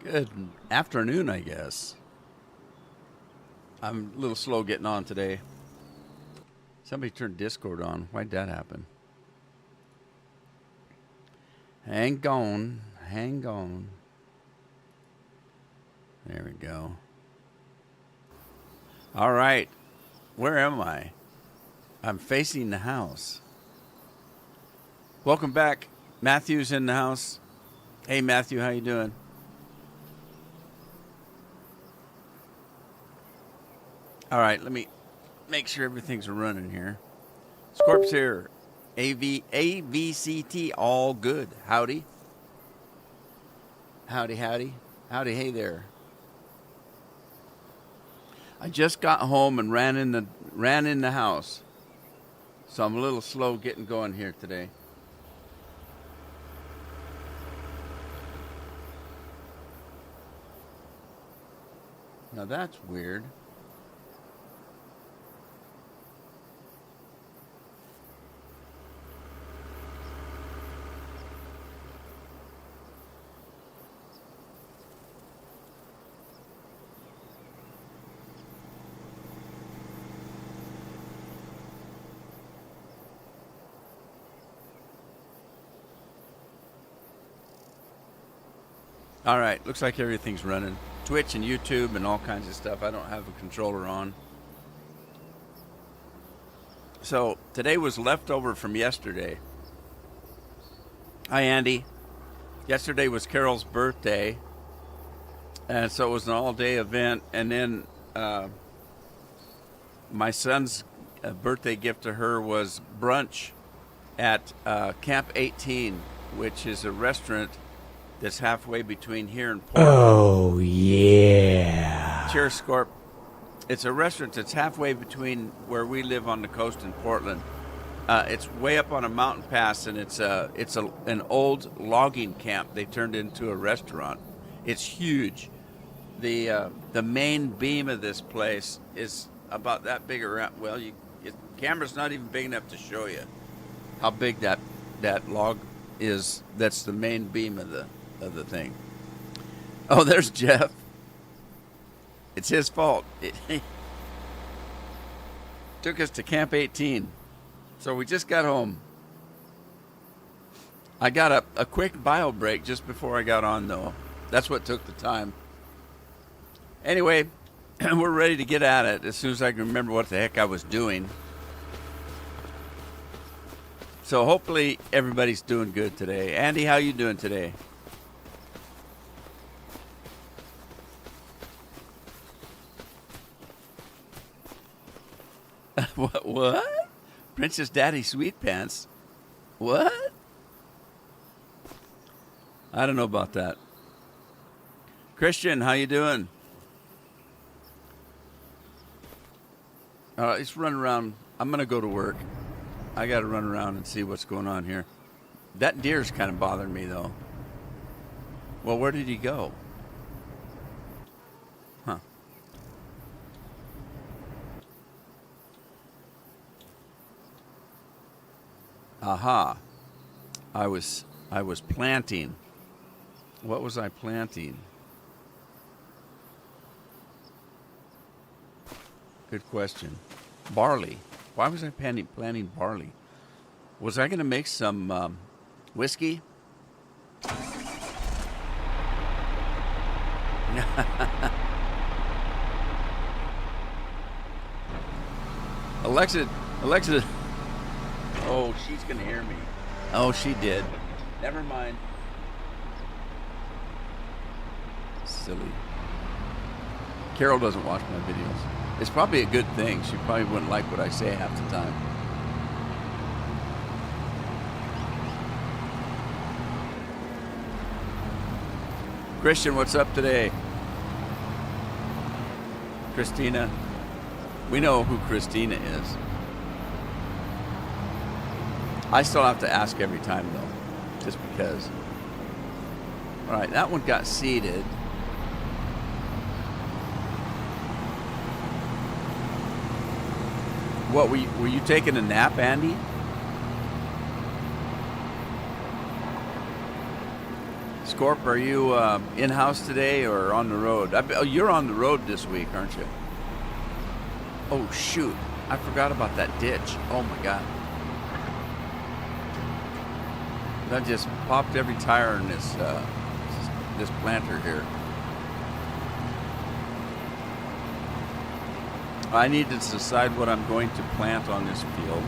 Good afternoon, I guess. I'm a little slow getting on today. Somebody turned Discord on. Why'd that happen? Hang on. Hang on. There we go. All right. Where am I? I'm facing the house. Welcome back. Matthew's in the house. Hey, Matthew, how you doing? All right, let me make sure everything's running here. Scorp's here. AVCT, all good. Howdy. Howdy, howdy. Howdy, hey there. I just got home and ran in the house. So I'm a little slow getting going here today. Now that's weird. All right, looks like everything's running. Twitch and YouTube and all kinds of stuff. I don't have a controller on. So today was leftover from yesterday. Hi, Andy. Yesterday was Carol's birthday. And so it was an all-day event. And then my son's birthday gift to her was brunch at Camp 18, which is a restaurant that's halfway between here and Portland. Oh, yeah. Cheers, Scorp. It's a restaurant that's halfway between where we live on the coast and Portland. It's way up on a mountain pass, and it's an old logging camp they turned into a restaurant. It's huge. The main beam of this place is about that big around. Well, camera's not even big enough to show you how big that log is. That's the main beam of the thing. Oh, there's Jeff. It's his fault. It took us to Camp 18. So we just got home. I got a quick bio break just before I got on, though. That's what took the time. Anyway, we're ready to get at it as soon as I can remember what the heck I was doing. So hopefully everybody's doing good today. Andy, how you doing today? What? Princess Daddy Sweet Pants? What? I don't know about that. Christian, how you doing? All right, let's run around. I'm going to go to work. I got to run around and see what's going on here. That deer's kind of bothering me, though. Well, where did he go? Huh. Aha. I was planting. What was I planting? Good question. Barley. Why was I planting barley? Was I going to make some whiskey? Alexa. Oh, she's going to hear me. Oh, she did. Never mind. Silly. Carol doesn't watch my videos. It's probably a good thing. She probably wouldn't like what I say half the time. Christian, what's up today? Christina. We know who Christina is. I still have to ask every time, though, just because. All right, that one got seeded. What, were you taking a nap, Andy? Scorp, are you in-house today or on the road? You're on the road this week, aren't you? Oh, shoot. I forgot about that ditch. Oh, my God. That just popped every tire in this planter here. I need to decide what I'm going to plant on this field.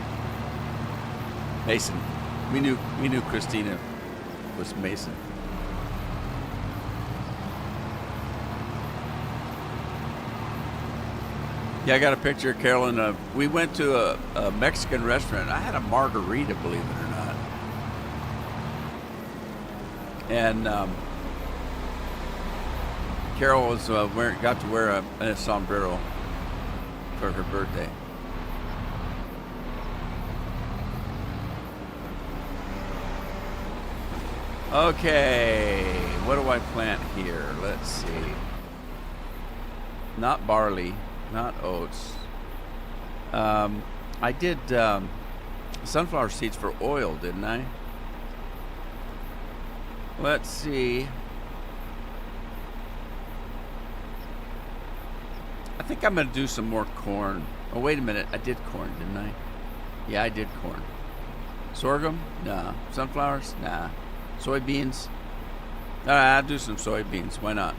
Mason. We knew Christina was Mason. Yeah, I got a picture of Carolyn. We went to a Mexican restaurant. I had a margarita, believe it or not. And Carol was got to wear a sombrero for her birthday. Okay, what do I plant here? Let's see. Not barley, not oats. I did sunflower seeds for oil, didn't I? Let's see. I think I'm going to do some more corn. Oh, wait a minute. I did corn, didn't I? Yeah, I did corn. Sorghum? Nah. Sunflowers? Nah. Soybeans? I'll do some soybeans. Why not?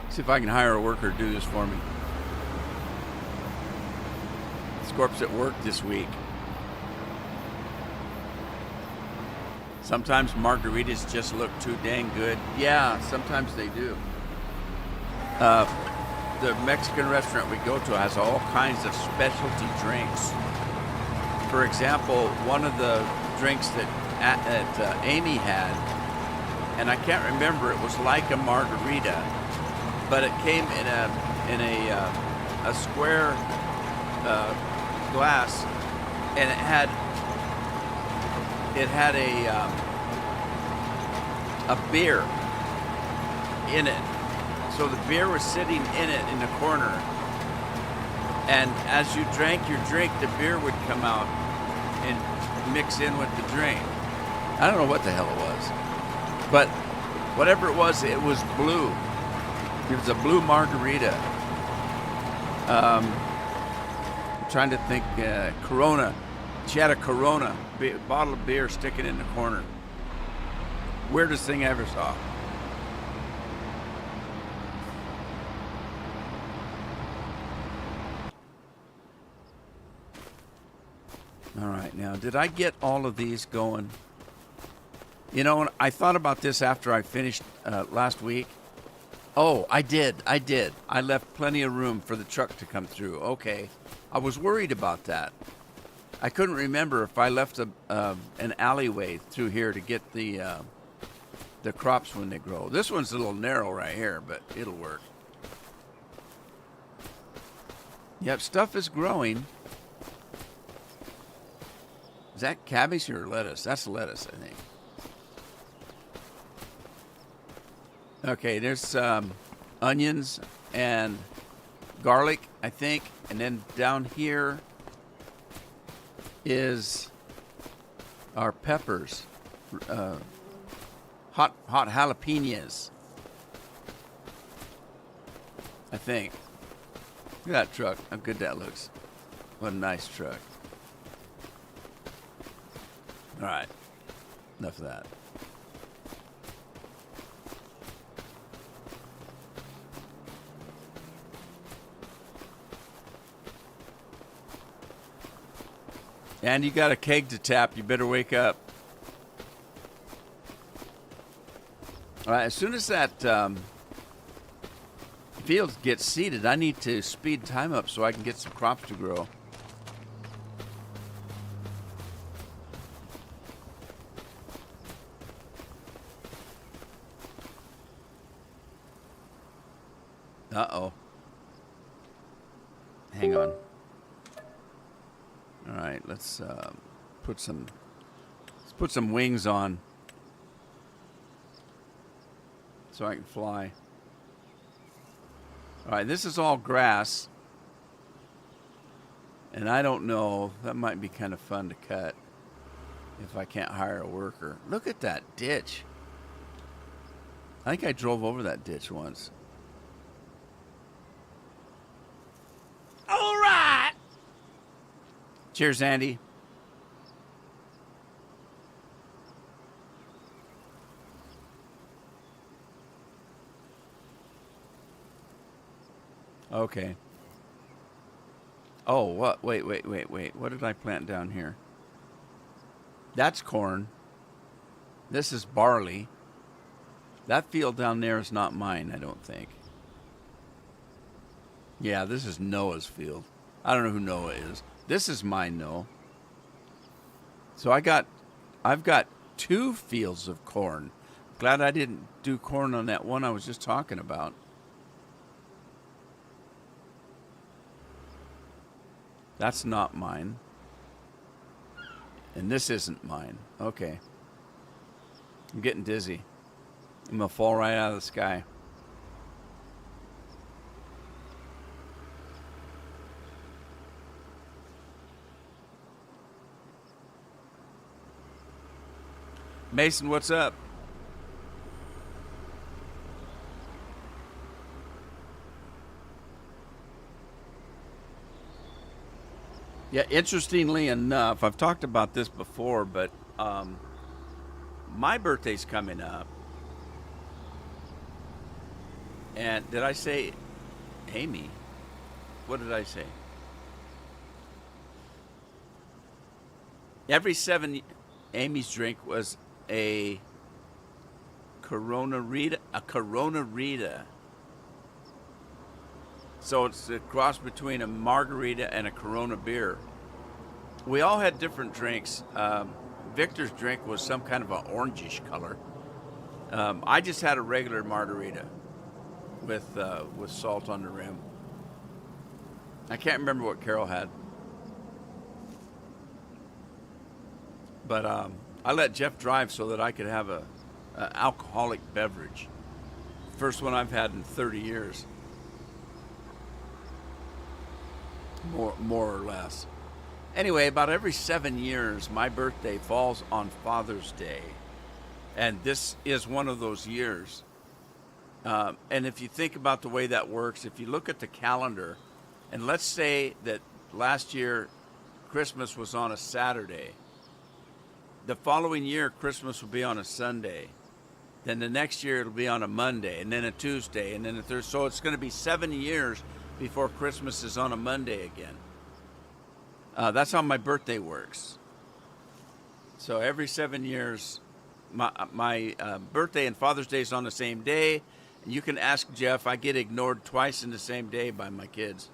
See if I can hire a worker to do this for me. Scorp's at work this week. Sometimes margaritas just look too dang good. Yeah, sometimes they do. The Mexican restaurant we go to has all kinds of specialty drinks. For example, one of the drinks that Amy had, and I can't remember, it was like a margarita, but it came in a square glass, and it had a beer in it. So the beer was sitting in it in the corner, and as you drank your drink, the beer would come out and mix in with the drink. I don't know what the hell it was, but whatever it was blue. It was a blue margarita. I'm trying to think. Corona. She had a Corona bottle of beer sticking in the corner. Weirdest thing I ever saw. All right, now, did I get all of these going? You know, I thought about this after I finished last week. Oh, I did. I left plenty of room for the truck to come through. Okay. I was worried about that. I couldn't remember if I left an alleyway through here to get the crops when they grow. This one's a little narrow right here, but it'll work. Yep, stuff is growing. Is that cabbage or lettuce? That's lettuce, I think. Okay, there's onions and garlic, I think. And then down here is our peppers. Hot jalapenos, I think. Look at that truck. How good that looks. What a nice truck. All right. Enough of that. And you got a keg to tap. You better wake up. All right. As soon as that field gets seeded, I need to speed time up so I can get some crops to grow. Uh-oh. Hang on. All right, let's put some wings on so I can fly. All right, this is all grass, and I don't know. That might be kind of fun to cut. if I can't hire a worker. Look at that ditch. I think I drove over that ditch once. All right. Cheers, Andy. Okay. Oh, what? Wait. What did I plant down here? That's corn. This is barley. That field down there is not mine, I don't think. Yeah, this is Noah's field. I don't know who Noah is. This is mine, though. So I've got 2 fields of corn. Glad I didn't do corn on that one I was just talking about. That's not mine. And this isn't mine. Okay. I'm getting dizzy. I'm going to fall right out of the sky. Mason, what's up? Yeah, interestingly enough, I've talked about this before, but my birthday's coming up. And did I say Amy? What did I say? Every 7, Amy's drink was a Corona Rita. A Corona Rita. So it's a cross between a margarita and a Corona beer. We all had different drinks. Victor's drink was some kind of an orangish color. I just had a regular margarita with salt on the rim. I can't remember what Carol had. But I let Jeff drive so that I could have a alcoholic beverage. First one I've had in 30 years. More or less. Anyway, about every 7 years, my birthday falls on Father's Day. And this is one of those years. And if you think about the way that works, if you look at the calendar, and let's say that last year Christmas was on a Saturday. The following year, Christmas will be on a Sunday. Then the next year, it'll be on a Monday, and then a Tuesday, and then a Thursday. So it's going to be 7 years before Christmas is on a Monday again. That's how my birthday works. So every 7 years, my birthday and Father's Day is on the same day. And you can ask Jeff, I get ignored twice in the same day by my kids.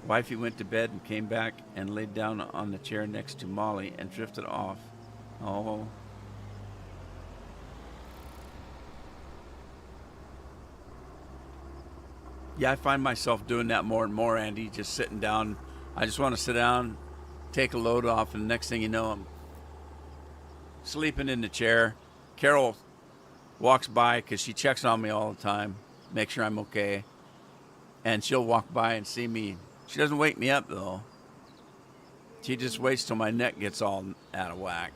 Wifey went to bed and came back and laid down on the chair next to Molly and drifted off. Oh. Yeah, I find myself doing that more and more, Andy, just sitting down. I just want to sit down, take a load off, and the next thing you know, I'm sleeping in the chair. Carol walks by because she checks on me all the time, make sure I'm okay. And she'll walk by and see me. She doesn't wake me up, though. She just waits till my neck gets all out of whack.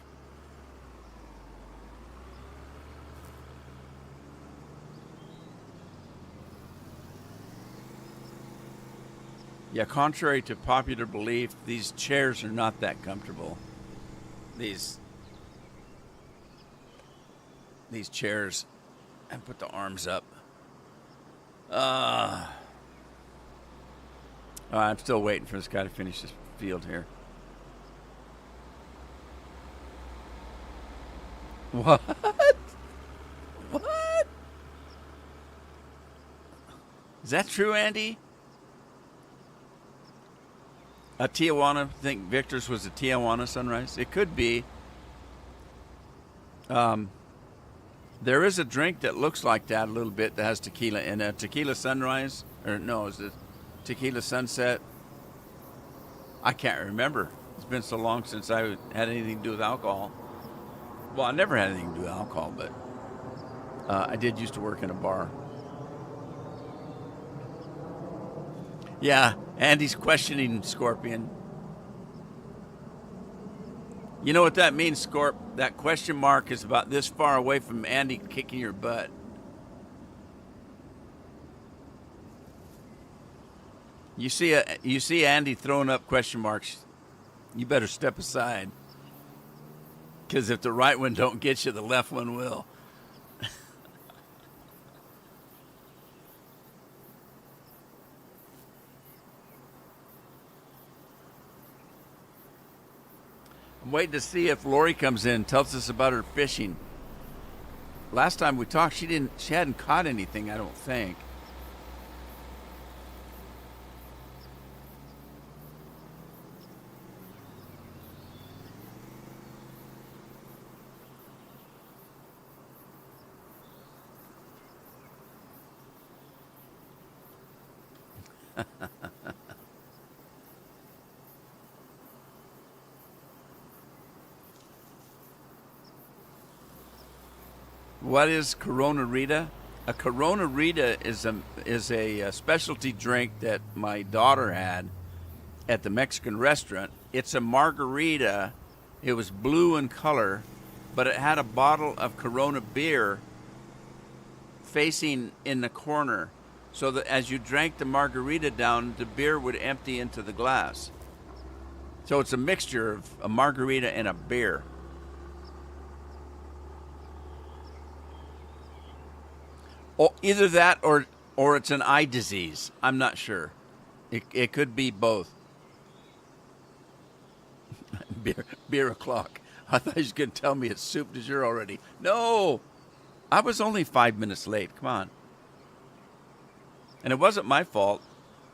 Yeah, contrary to popular belief, these chairs are not that comfortable. These chairs, and put the arms up. I'm still waiting for this guy to finish this field here. What? What? Is that true, Andy? A Tijuana, I think Victor's was a Tijuana sunrise. It could be. There is a drink that looks like that a little bit that has tequila in it. Tequila sunrise? Or no, is it tequila sunset? I can't remember. It's been so long since I had anything to do with alcohol. Well, I never had anything to do with alcohol, but I did used to work in a bar. Yeah, Andy's questioning Scorpion. You know what that means, Scorp? That question mark is about this far away from Andy kicking your butt. You see Andy throwing up question marks. You better step aside, because if the right one don't get you, the left one will. I'm waiting to see if Lori comes in and tells us about her fishing. Last time we talked, she hadn't caught anything, I don't think. What is Corona Rita? A Corona Rita is a specialty drink that my daughter had at the Mexican restaurant. It's a margarita. It was blue in color, but it had a bottle of Corona beer facing in the corner, so that as you drank the margarita down, the beer would empty into the glass. So it's a mixture of a margarita and a beer. Oh, either that or it's an eye disease. I'm not sure. It could be both. Beer o'clock. I thought he was going to tell me it's soup du jour already. No, I was only 5 minutes late. Come on. And it wasn't my fault.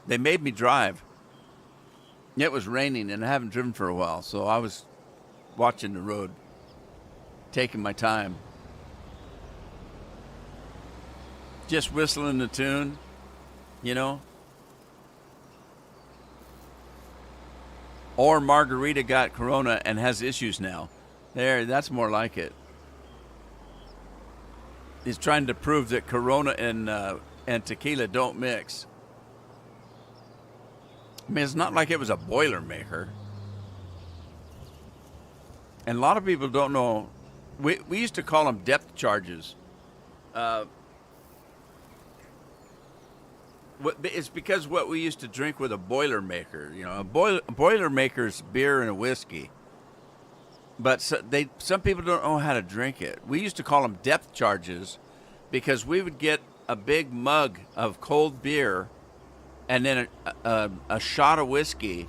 They made me drive. It was raining and I haven't driven for a while, so I was watching the road, taking my time. Just whistling the tune, you know. Or Margarita got Corona and has issues now. That's more like it. He's trying to prove that Corona and tequila don't mix. I mean, it's not like it was a Boilermaker. And a lot of people don't know. We used to call them depth charges. It's because what we used to drink with a Boilermaker. You know, a Boilermaker's beer and a whiskey. But some people don't know how to drink it. We used to call them depth charges because we would get a big mug of cold beer and then a shot of whiskey,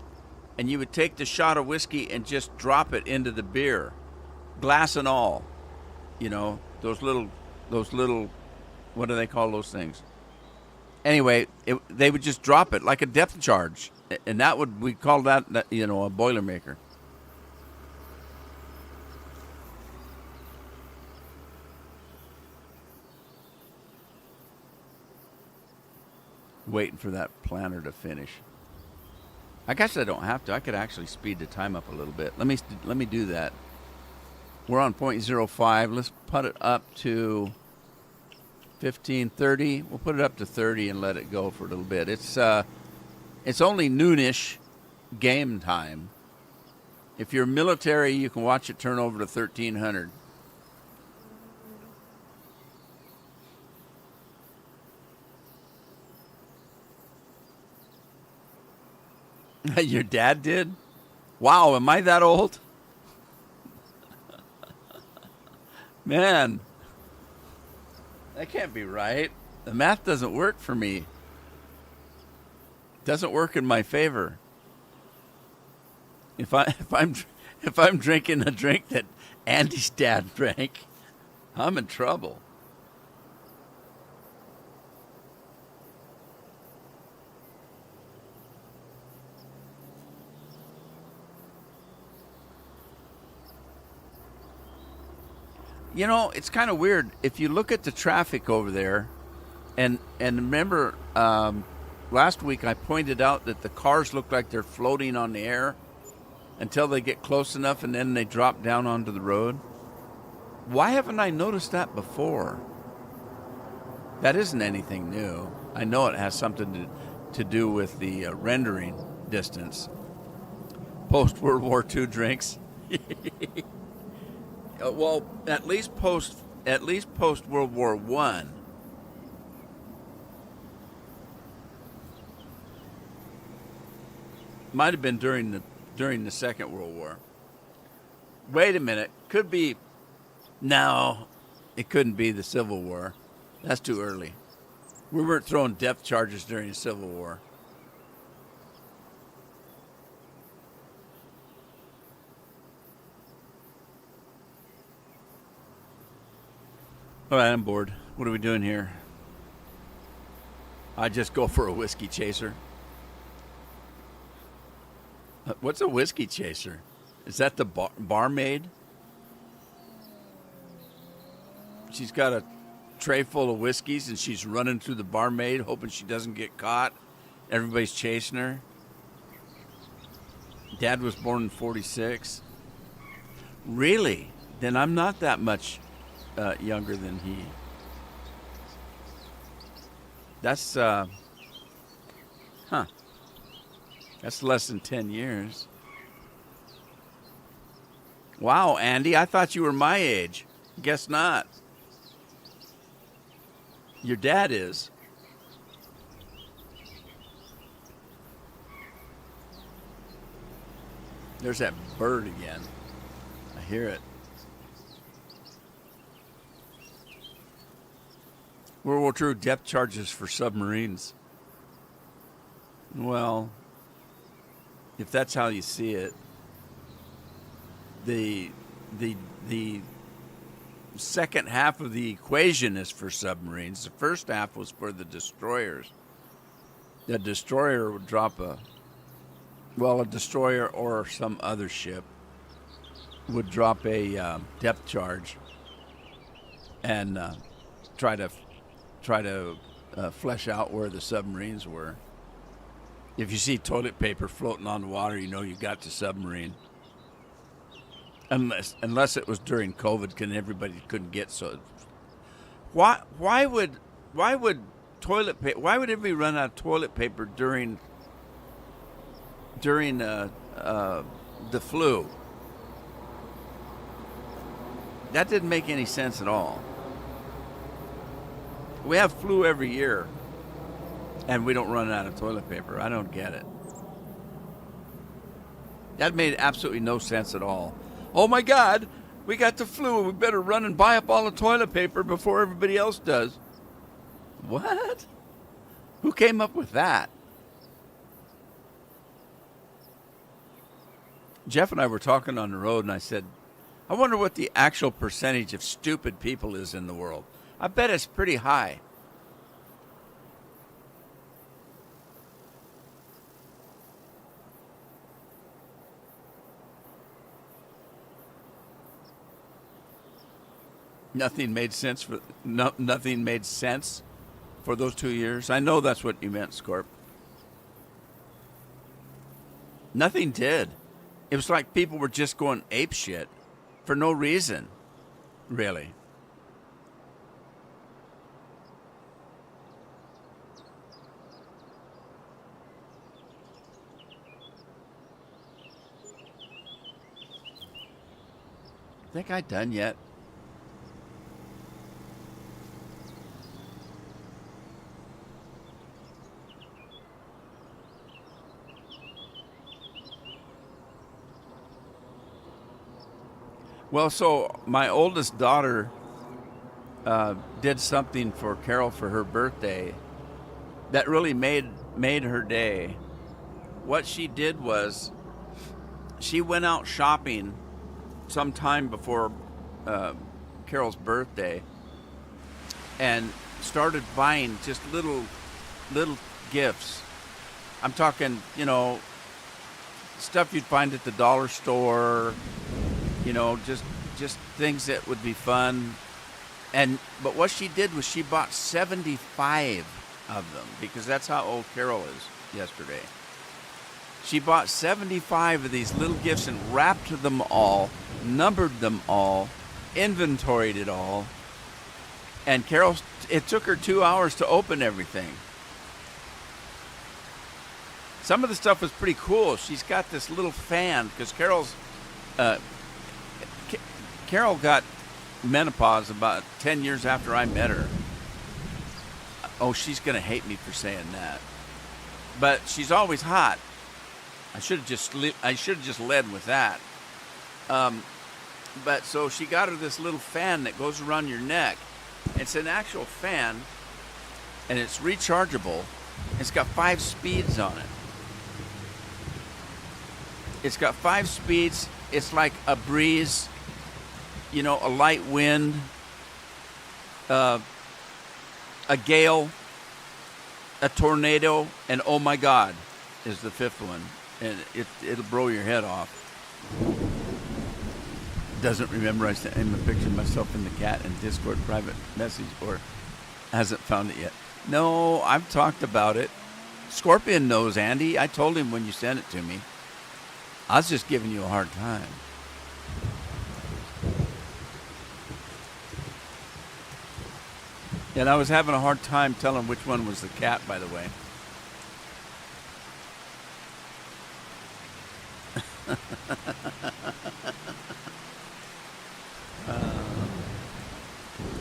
and you would take the shot of whiskey and just drop it into the beer, glass and all. You know, those little, what do they call those things? Anyway, they would just drop it like a depth charge, and we call that a Boilermaker. Waiting for that planner to finish. I guess I don't have to. I could actually speed the time up a little bit. Let me do that. We're on 0.05. Let's put it up to 15:30. We'll put it up to 30 and let it go for a little bit. It's only noonish game time. If you're military, you can watch it turn over to 1300. Your dad did? Wow, am I that old? Man, that can't be right. The math doesn't work for me. It doesn't work in my favor. If I'm drinking a drink that Andy's dad drank, I'm in trouble. You know, it's kind of weird. If you look at the traffic over there, and remember, last week I pointed out that the cars look like they're floating on the air until they get close enough and then they drop down onto the road. Why haven't I noticed that before? That isn't anything new. I know it has something to do with the rendering distance. Post World War II drinks. Well, at least post World War One. Might have been during the Second World War. Wait a minute, could be. No, it couldn't be the Civil War. That's too early. We weren't throwing depth charges during the Civil War. All right, I'm bored. What are we doing here? I just go for a whiskey chaser. What's a whiskey chaser? Is that the barmaid? She's got a tray full of whiskeys and she's running through the barmaid hoping she doesn't get caught. Everybody's chasing her. Dad was born in 46. Really? Then I'm not that much younger than he. That's that's less than 10 years. Wow, Andy, I thought you were my age. Guess not. Your dad is. There's that bird again. I hear it. World War II depth charges for submarines. Well, if that's how you see it, the second half of the equation is for submarines. The first half was for the destroyers. The destroyer would drop a destroyer or some other ship would drop a depth charge and try to flesh out where the submarines were. If you see toilet paper floating on the water, you know you got the submarine. Unless it was during COVID, and everybody couldn't get so. Why would toilet paper? Why would everybody run out of toilet paper during the flu? That didn't make any sense at all. We have flu every year, and we don't run out of toilet paper. I don't get it. That made absolutely no sense at all. Oh my God, we got the flu. We better run and buy up all the toilet paper before everybody else does. What? Who came up with that? Jeff and I were talking on the road, and I said, I wonder what the actual percentage of stupid people is in the world. I bet it's pretty high. Nothing made sense for those 2 years. I know that's what you meant, Scorp. Nothing did. It was like people were just going ape shit for no reason, really. Think I done yet? Well, so my oldest daughter did something for Carol for her birthday that really made her day. What she did was she went out shopping sometime before Carol's birthday and started buying just little gifts. I'm talking, stuff you'd find at the dollar store. Just things that would be fun. But what she did was she bought 75 of them, because that's how old Carol is yesterday. She bought 75 of these little gifts and wrapped them all, numbered them all, inventoried it all. And Carol, it took her 2 hours to open everything. some of the stuff was pretty cool. She's got this little fan because uh, Carol got menopause about 10 years after I met her. Oh, she's gonna hate me for saying that, but she's always hot. I should have just led with that. But so she got her this little fan that goes around your neck. It's an actual fan, and it's rechargeable. It's got 5 speeds on it. It's got 5 speeds. It's like a breeze, a light wind, a gale, a tornado, and oh my God is the 5th one. And it'll blow your head off. Doesn't remember I sent him a picture of myself and the cat in Discord private message, or hasn't found it yet. No, I've talked about it. Scorpion knows, Andy. I told him when you sent it to me. I was just giving you a hard time. And I was having a hard time telling which one was the cat, by the way.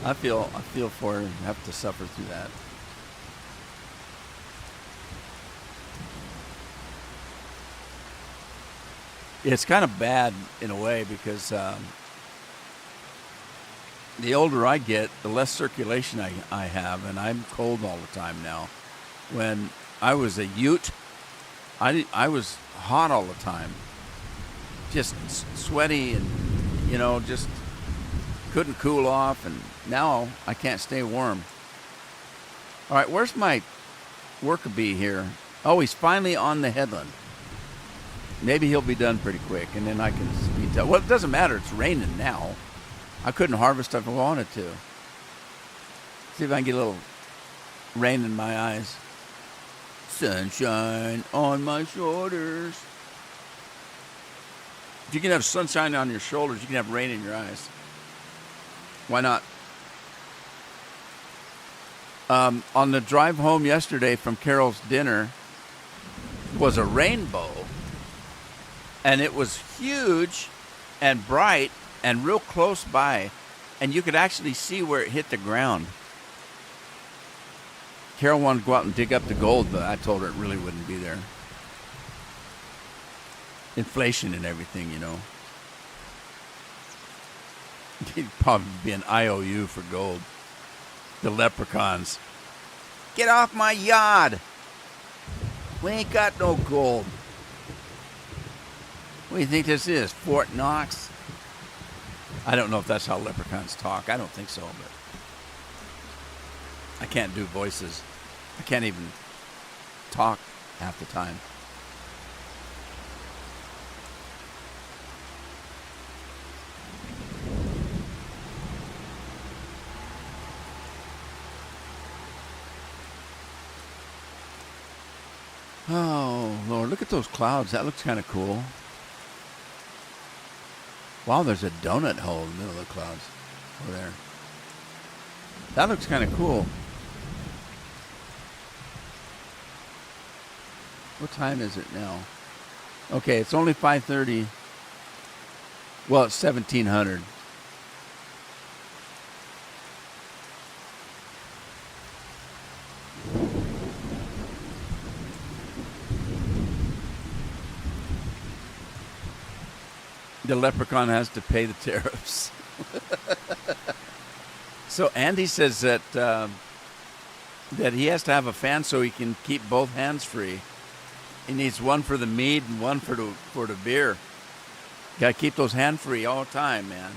I feel for her and have to suffer through that. It's kind of bad in a way because the older I get, the less circulation I have, and I'm cold all the time now. When I was a Ute, I was hot all the time, just sweaty and, just couldn't cool off, and now I can't stay warm. All right, where's my worker bee here? Oh, he's finally on the headland. Maybe he'll be done pretty quick, and then I can speed up. Well, it doesn't matter. It's raining now. I couldn't harvest if I wanted to. See if I can get a little rain in my eyes. Sunshine on my shoulders. If you can have sunshine on your shoulders, you can have rain in your eyes. Why not? On the drive home yesterday from Carol's dinner was a rainbow, and it was huge and bright and real close by, and you could actually see where it hit the ground. Carol wanted to go out and dig up the gold, but I told her it really wouldn't be there. Inflation and everything, It'd probably be an IOU for gold. The leprechauns. Get off my yard. We ain't got no gold. What do you think this is, Fort Knox? I don't know if that's how leprechauns talk. I don't think so, but I can't do voices. I can't even talk half the time. Oh, Lord, look at those clouds. That looks kind of cool. Wow, there's a donut hole in the middle of the clouds over there. That looks kind of cool. What time is it now? Okay, it's only 5:30. Well, it's 1700. The leprechaun has to pay the tariffs. So Andy says that he has to have a fan so he can keep both hands free. He needs one for the mead and one for the beer. Got to keep those hands free all the time, man.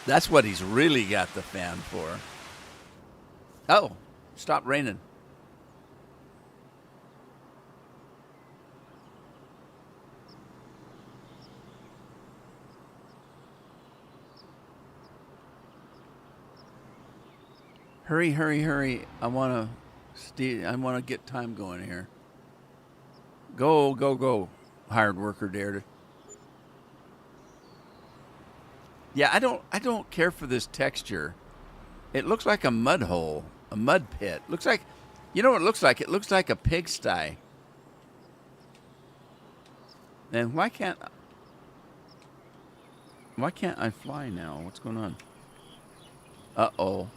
That's what he's really got the fan for. Oh, stop raining. Hurry, hurry, hurry. I want to get time going here. Go, go, go, hired worker dare. Yeah, I don't care for this texture. It looks like a mud hole, a mud pit. Looks like, you know what it looks like? It looks like a pigsty. And why can't I fly now? What's going on? Uh-oh.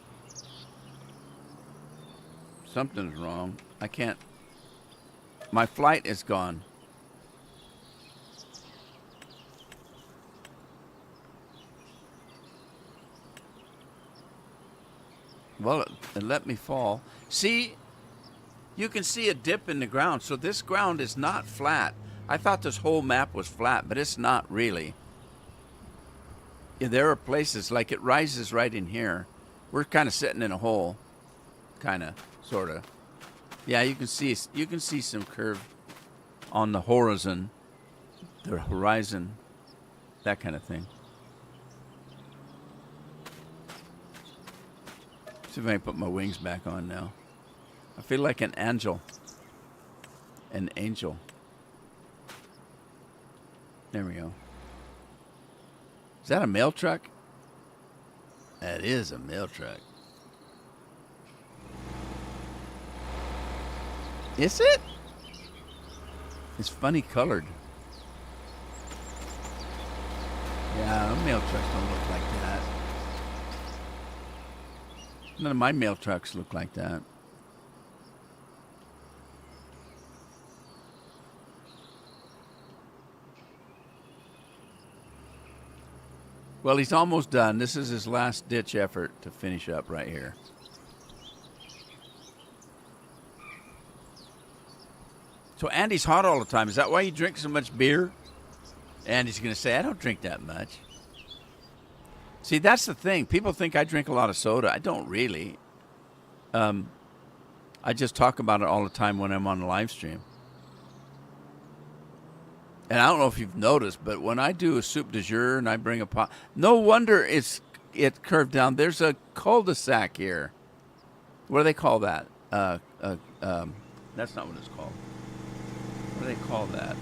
Something's wrong. I can't. My flight is gone. Well, it let me fall. See, you can see a dip in the ground. So this ground is not flat. I thought this whole map was flat, but it's not really. Yeah, there are places like it rises right in here. We're kind of sitting in a hole, kind of, sort of. Yeah, you can see some curve on the horizon, that kind of thing. See if I can put my wings back on now. I feel like an angel. An angel. There we go. Is that a mail truck? That is a mail truck. Is it? It's funny colored. Yeah, mail trucks don't look like that. None of my mail trucks look like that. Well, he's almost done. This is his last ditch effort to finish up right here. So Andy's hot all the time. Is that why you drink so much beer? Andy's going to say, I don't drink that much. See, that's the thing. People think I drink a lot of soda. I don't really. I just talk about it all the time when I'm on the live stream. And I don't know if you've noticed, but when I do a soup du jour and I bring a pot, no wonder it curved down. There's a cul-de-sac here. What do they call that? That's not what it's called. What do they call that?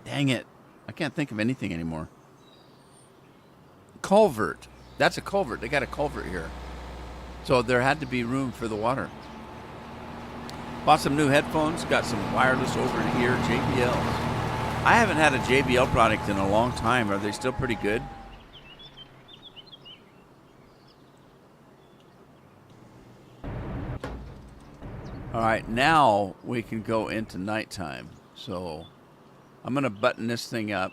Dang it. I can't think of anything anymore. Culvert. That's a culvert. They got a culvert here. So there had to be room for the water. Bought some new headphones. Got some wireless over here. JBL. I haven't had a JBL product in a long time. Are they still pretty good? All right, now we can go into nighttime. So I'm going to button this thing up.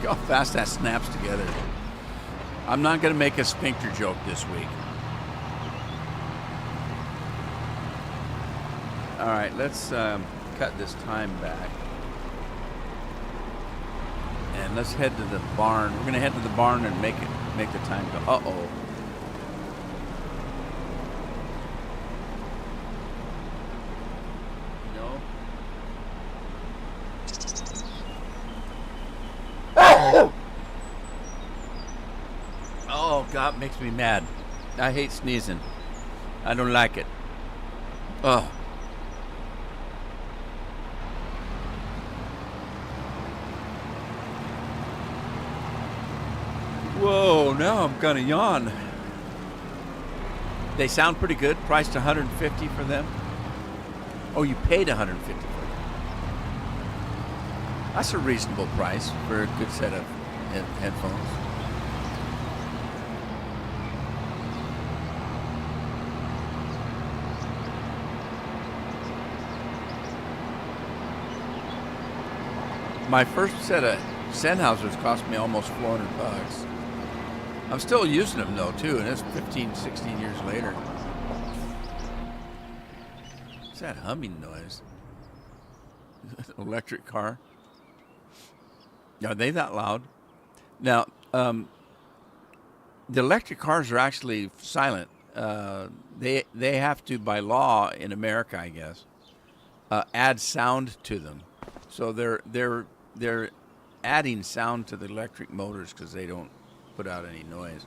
Look how fast that snaps together. I'm not going to make a sphincter joke this week. All right, let's cut this time back. And let's head to the barn. We're going to head to the barn and make the time go. Uh-oh. No. Oh, God, makes me mad. I hate sneezing. I don't like it. Oh. Whoa, now I'm gonna yawn. They sound pretty good. Priced $150 for them. Oh, you paid $150 for them. That's a reasonable price for a good set of headphones. My first set of Sennheisers cost me almost $400. I'm still using them, though, too, and it's 15, 16 years later. What's that humming noise? Electric car? Are they that loud? Now, the electric cars are actually silent. They have to, by law in America, I guess, add sound to them. So they're adding sound to the electric motors because they don't put out any noise.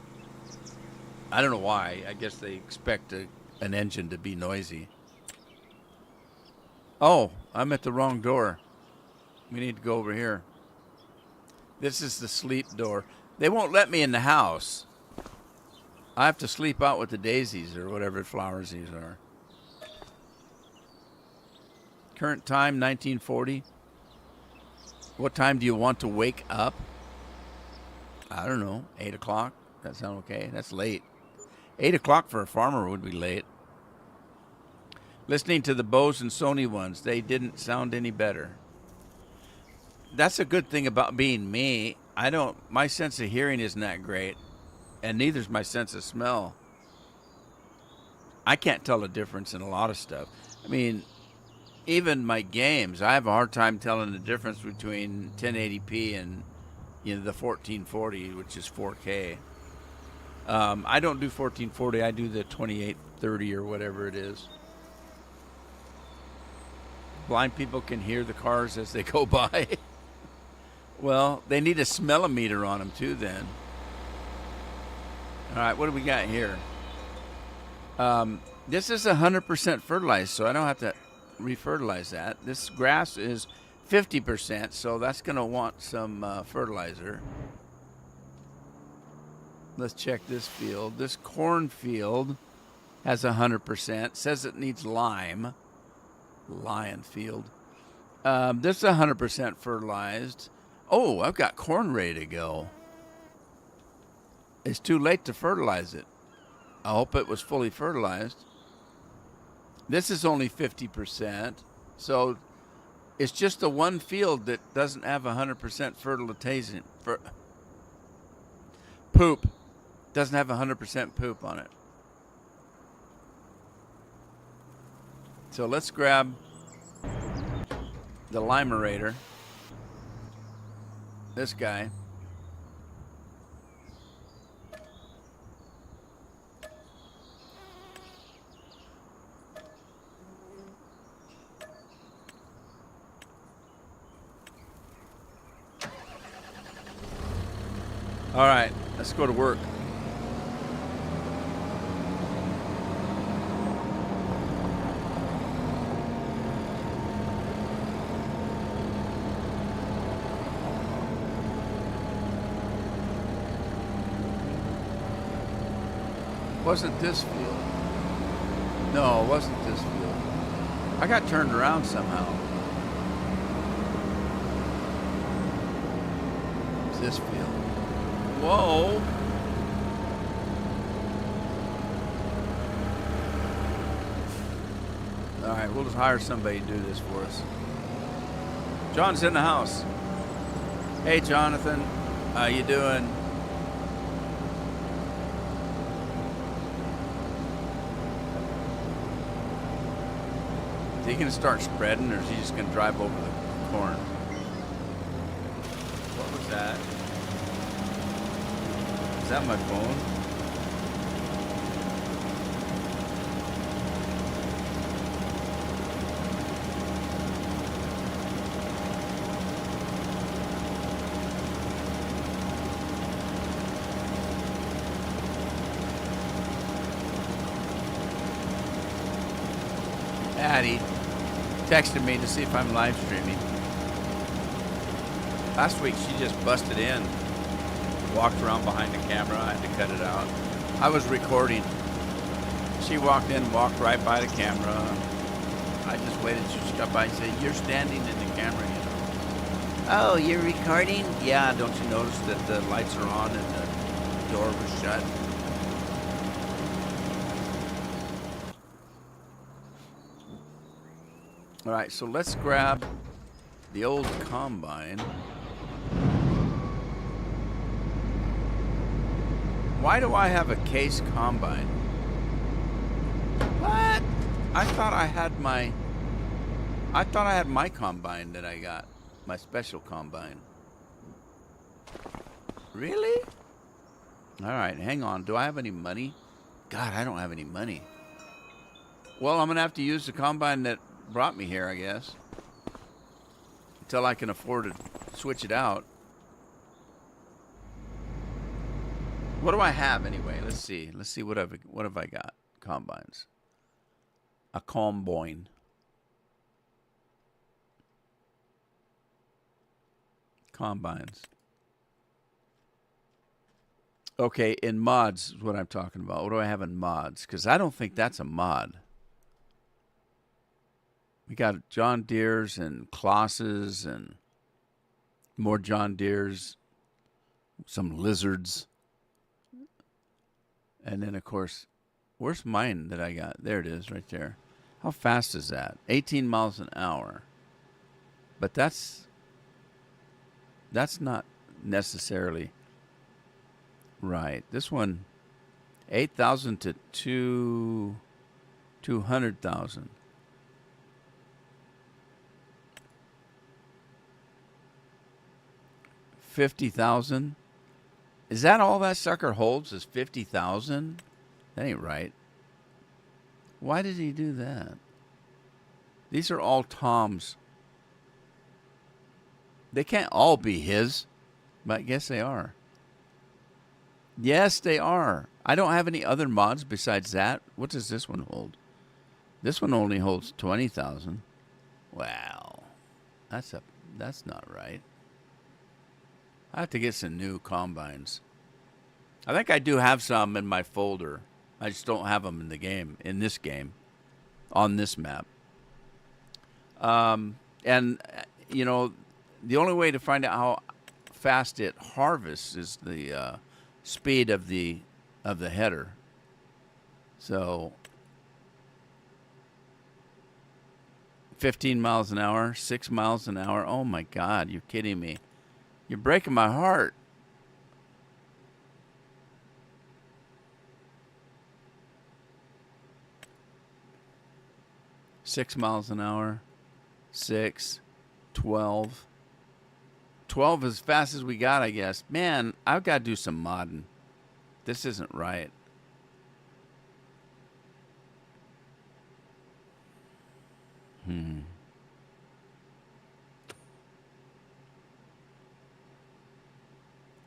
I don't know why. I guess they expect an engine to be noisy. Oh, I'm at the wrong door. We need to go over here. This is the sleep door. They won't let me in the house. I have to sleep out with the daisies or whatever flowers these are. Current time, 1940. What time do you want to wake up? I don't know. 8 o'clock? That sound okay? That's late. 8 o'clock for a farmer would be late. Listening to the Bose and Sony ones, they didn't sound any better. That's a good thing about being me. My sense of hearing isn't that great, and neither's my sense of smell. I can't tell the difference in a lot of stuff. I mean, even my games, I have a hard time telling the difference between 1080p and the 1440, which is 4K. I don't do 1440. I do the 2830 or whatever it is. Blind people can hear the cars as they go by. Well, they need a smellometer on them too then. All right, what do we got here? This is 100% fertilized, so I don't have to refertilize that. This grass is 50%, so that's going to want some fertilizer. Let's check this field. This cornfield has 100%. Says it needs lime. Lion field. This is 100% fertilized. Oh, I've got corn ready to go. It's too late to fertilize it. I hope it was fully fertilized. This is only 50%. So it's just the one field that doesn't have 100% fertilization. Poop. Doesn't have 100% poop on it. So let's grab the limerator. This guy. All right, let's go to work. Wasn't this field? No, it wasn't this field. I got turned around somehow. It's this field. Whoa. All right, we'll just hire somebody to do this for us. John's in the house. Hey, Jonathan. How you doing? Is he going to start spreading, or is he just going to drive over the corn? What was that? Is that my phone? Addie texted me to see if I'm live streaming. Last week she just busted in, walked around behind the camera. I had to cut it out. I was recording. She walked in, walked right by the camera. I just waited till she got by and said, "You're standing in the camera, you know." Oh, you're recording? Yeah, don't you notice that the lights are on and the door was shut? All right, so let's grab the old combine. Why do I have a case combine? What? I thought I had my combine that I got, my special combine. Really? All right, hang on. Do I have any money? God, I don't have any money. Well, I'm gonna have to use the combine that brought me here, I guess, until I can afford to switch it out. What do I have anyway? Let's see. Let's see what have I got? Combines. A combine. Combines. Okay, in mods is what I'm talking about. What do I have in mods? Because I don't think that's a mod. We got John Deere's and Klosses and more John Deere's, some lizards. And then, of course, where's mine that I got? There it is right there. How fast is that? 18 miles an hour. But that's not necessarily right. This one, 8,000 to 200,000. $50,000. Is that all that sucker holds? Is 50,000? That ain't right. Why did he do that? These are all Tom's. They can't all be his, but I guess they are. Yes, they are. I don't have any other mods besides that. What does this one hold? This one only holds 20,000. Wow. That's not right. I have to get some new combines. I think I do have some in my folder. I just don't have them in the game, in this game, on this map. And, you know, the only way to find out how fast it harvests is the speed of the header. So 15 miles an hour, 6 miles an hour. Oh my God, you're kidding me. You're breaking my heart. Six miles an hour, 6, 12. 12 as fast as we got, I guess. Man, I've got to do some modding. This isn't right.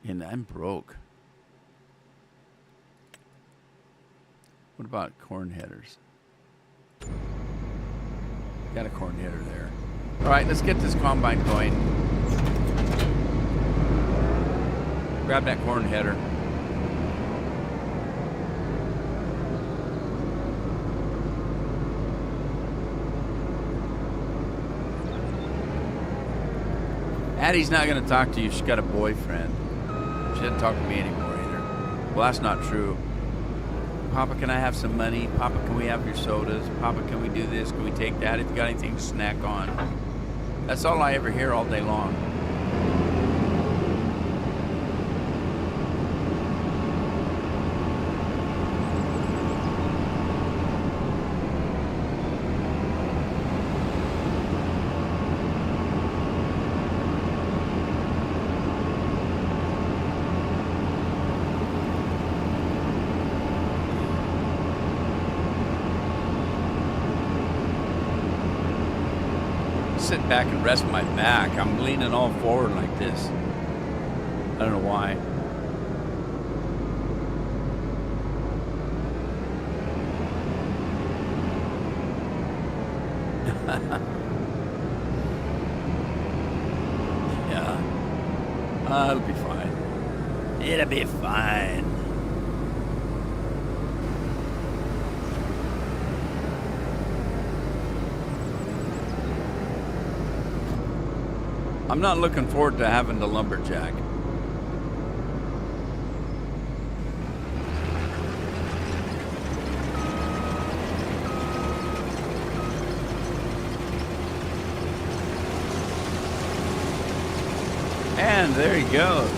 And I'm broke. What about corn headers? Got a corn header there. All right, let's get this combine going. Grab that corn header. Addie's not going to talk to you. She's got a boyfriend. She doesn't talk to me anymore either. Well, that's not true. Papa, can I have some money? Papa, can we have your sodas? Papa, can we do this? Can we take that? If you got anything to snack on. That's all I ever hear all day long. Sit back and rest my back. I'm leaning all forward like this. I don't know why. Yeah. It'll be fine. It'll be fine. I'm not looking forward to having the lumberjack. And there he goes.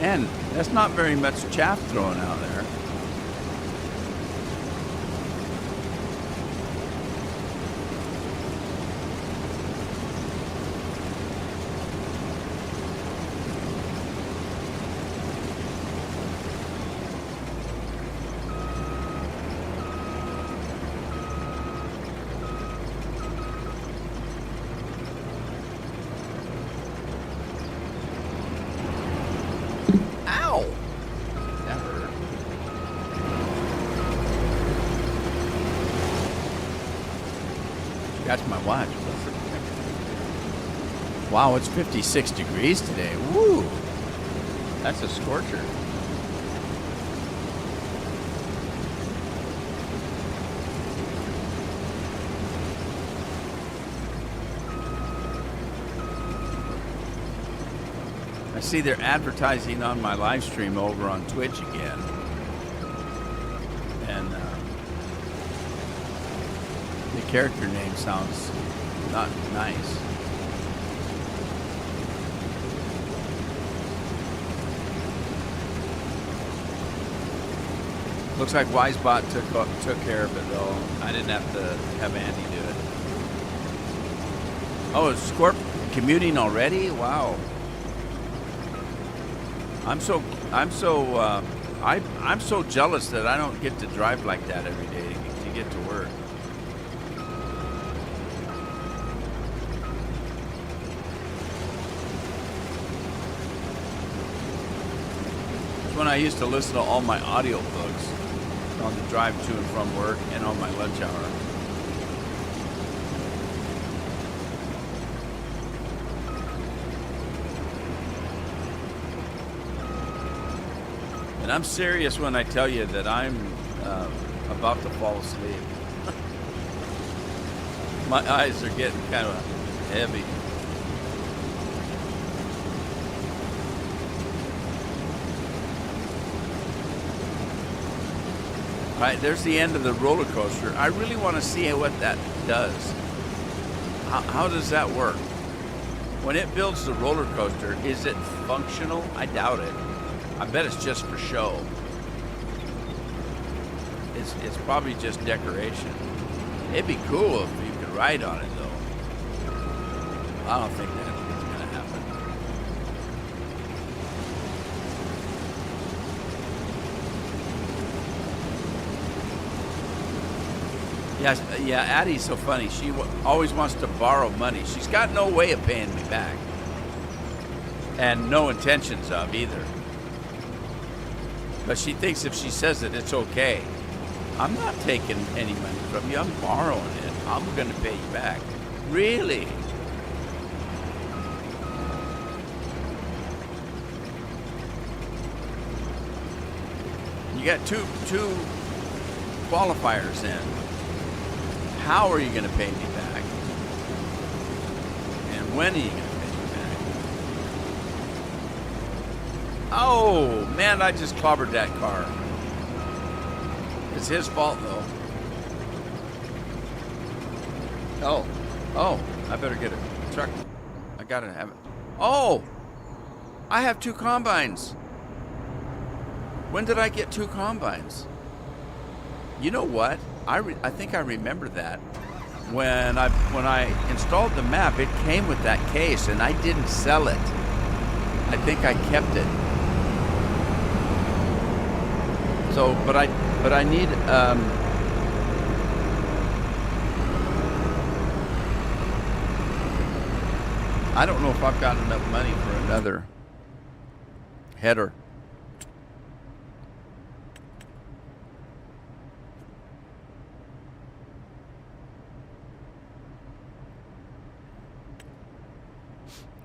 And that's not very much chaff thrown out there. That's my watch. Wow, it's 56 degrees today. Woo! That's a scorcher. I see they're advertising on my live stream over on Twitch again. And the character name sounds not nice. Looks like Wisebot took care of it though. I didn't have to have Andy do it. Oh, is Scorp commuting already? Wow. I'm so jealous that I don't get to drive like that every day to get to work. It's when I used to listen to all my audio books on the drive to and from work and on my lunch hour. And I'm serious when I tell you that I'm about to fall asleep. My eyes are getting kind of heavy. All right, there's the end of the roller coaster. I really want to see what that does. How does that work? When it builds the roller coaster, is it functional? I doubt it. I bet it's just for show. It's probably just decoration. It'd be cool if you could ride on it, though. I don't think that's going to happen. Yeah, Addie's so funny. She always wants to borrow money. She's got no way of paying me back. And no intentions of either. But she thinks if she says it, it's okay. I'm not taking any money from you. I'm borrowing it. I'm going to pay you back. Really? You got two qualifiers in. How are you going to pay me back? And when are you going to pay me back? Oh, man, I just clobbered that car. It's his fault, though. Oh, I better get a truck. I got to have it. Oh, I have 2 combines. When did I get 2 combines? You know what? I think I remember that. When I installed the map, it came with that case, and I didn't sell it. I think I kept it. So, but I need I don't know if I've got enough money for another header.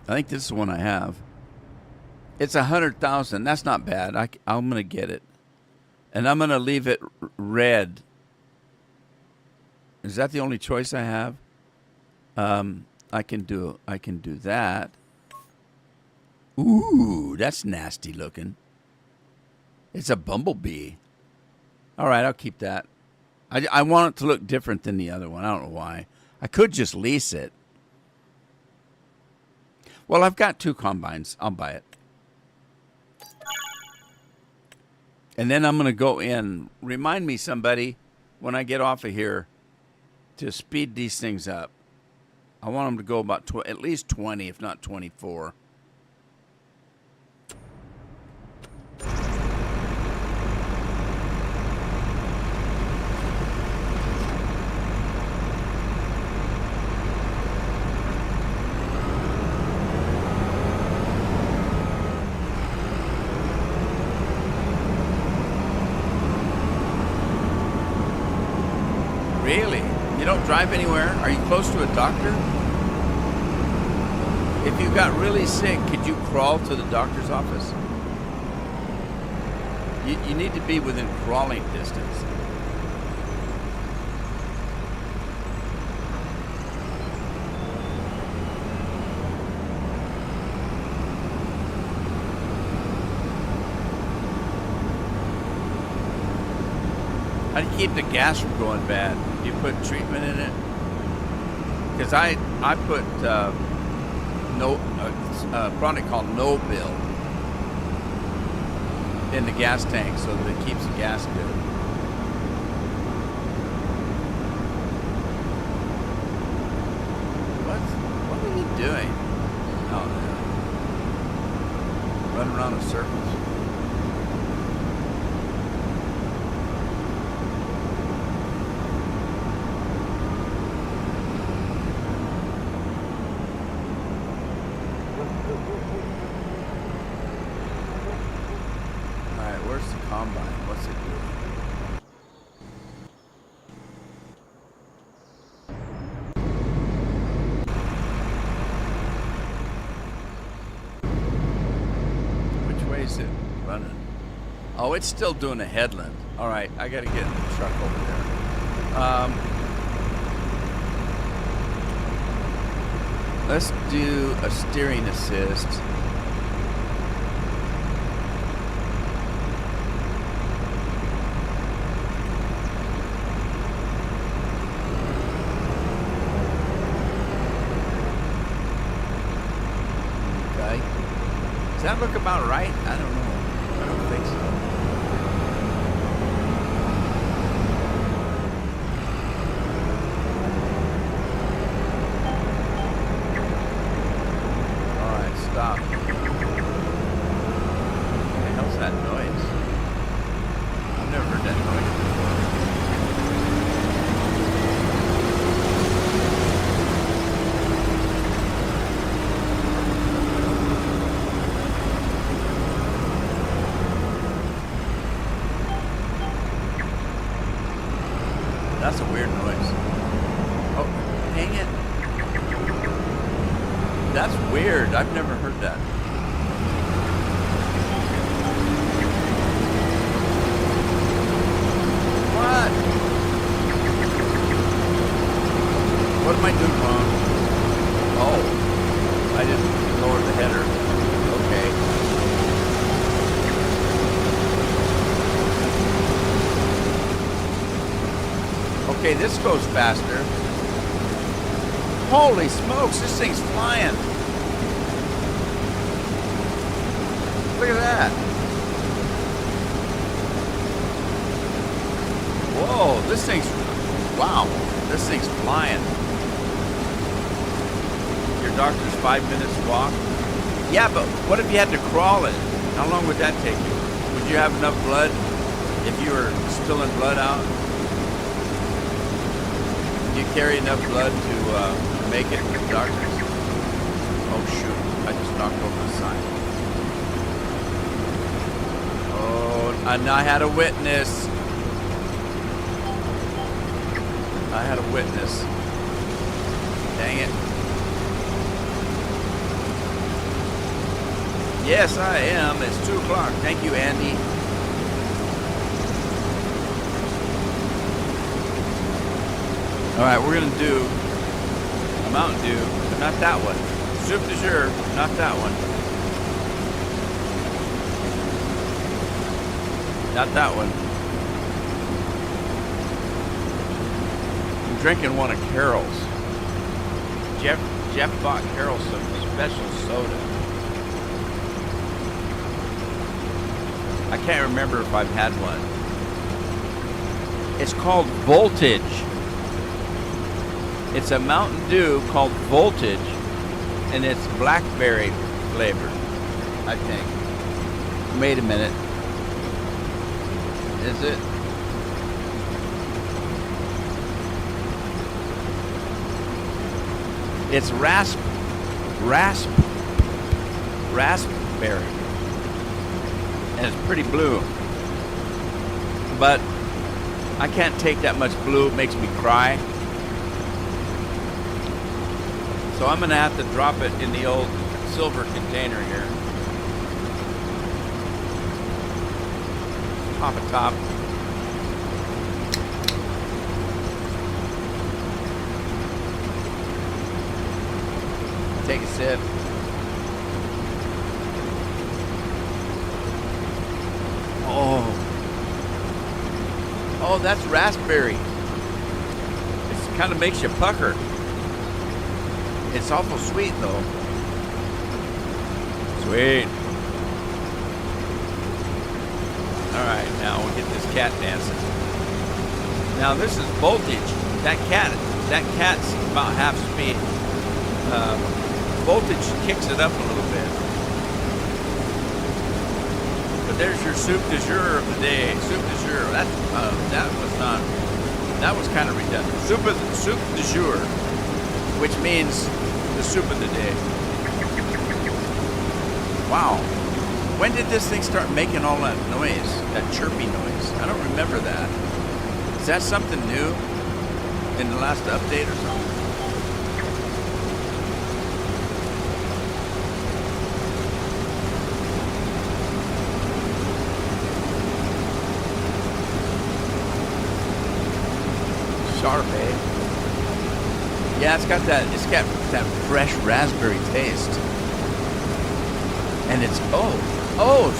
I think this is the one I have. It's 100,000. That's not bad. I'm gonna get it, and I'm gonna leave it red. Is that the only choice I have? I can do that. Ooh, that's nasty looking. It's a bumblebee. All right, I'll keep that. I want it to look different than the other one. I don't know why. I could just lease it. Well, I've got 2 combines. I'll buy it. And then I'm going to go in. Remind me, somebody, when I get off of here, to speed these things up. I want them to go about at least 20, if not 24. Really? You don't drive anywhere? Are you close to a doctor? If you got really sick, could you crawl to the doctor's office? You need to be within crawling distance. How do you keep the gas from going bad? Do you put treatment in it? Because I put a product called No Bill in the gas tank so that it keeps the gas good. What are you doing? Oh, no. Running around in circles. Where's the combine? What's it doing? Which way is it running? Oh, it's still doing a headland. All right, I got to get in the truck over there. Let's do a steering assist. Does that look about right? I don't know. I don't think so. All right, stop. What the hell's that noise? I've never heard that noise before. That's a weird noise. Oh, dang it. That's weird. I've never heard that. What? What am I doing wrong? Oh, I just lowered the header. Okay. Okay, this goes faster. Holy smokes, this thing's flying. Look at that. Whoa, this thing's, wow, this thing's flying. Your doctor's 5 minutes walk? Yeah, but what if you had to crawl it? How long would that take you? Would you have enough blood if you were spilling blood out? Do you carry enough blood to make it with doctors? Oh shoot, I just knocked over the sign. Oh, and I had a witness. I had a witness. Dang it. Yes, I am. It's 2 o'clock. Thank you, Andy. All right, we're going to do a Mountain Dew, but not that one. Soup de jour, not that one. Not that one. I'm drinking one of Carol's. Jeff bought Carol some special soda. I can't remember if I've had one. It's called Voltage. It's a Mountain Dew called Voltage, and it's blackberry flavored, I think. Wait a minute. Is it? It's raspberry. And it's pretty blue. But I can't take that much blue, it makes me cry. So I'm gonna have to drop it in the old silver container here. pop a top. Take a sip. Oh, that's raspberry. It kind of makes you pucker. It's awful sweet though. Sweet. All right, now we'll get this cat dancing. Now this is voltage. That cat's about half speed. Voltage kicks it up a little bit. But there's your soup du jour of the day. Soup du jour. That was kind of redundant. Soup du jour, which means the soup of the day. Wow. When did this thing start making all that noise? That chirpy noise? I don't remember that. Is that something new in the last update or something? Sharp, eh? Yeah, it's got that fresh raspberry taste. And it's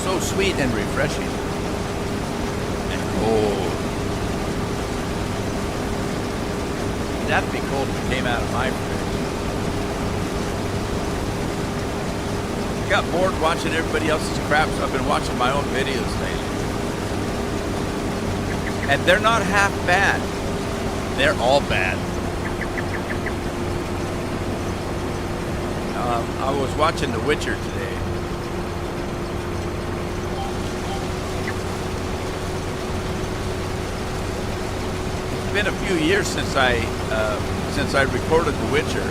so sweet and refreshing. And cold. That'd be cold if it came out of my fridge. I got bored watching everybody else's crap, so I've been watching my own videos lately. And they're not half bad. They're all bad. I was watching The Witcher today. It's been a few years since I recorded The Witcher.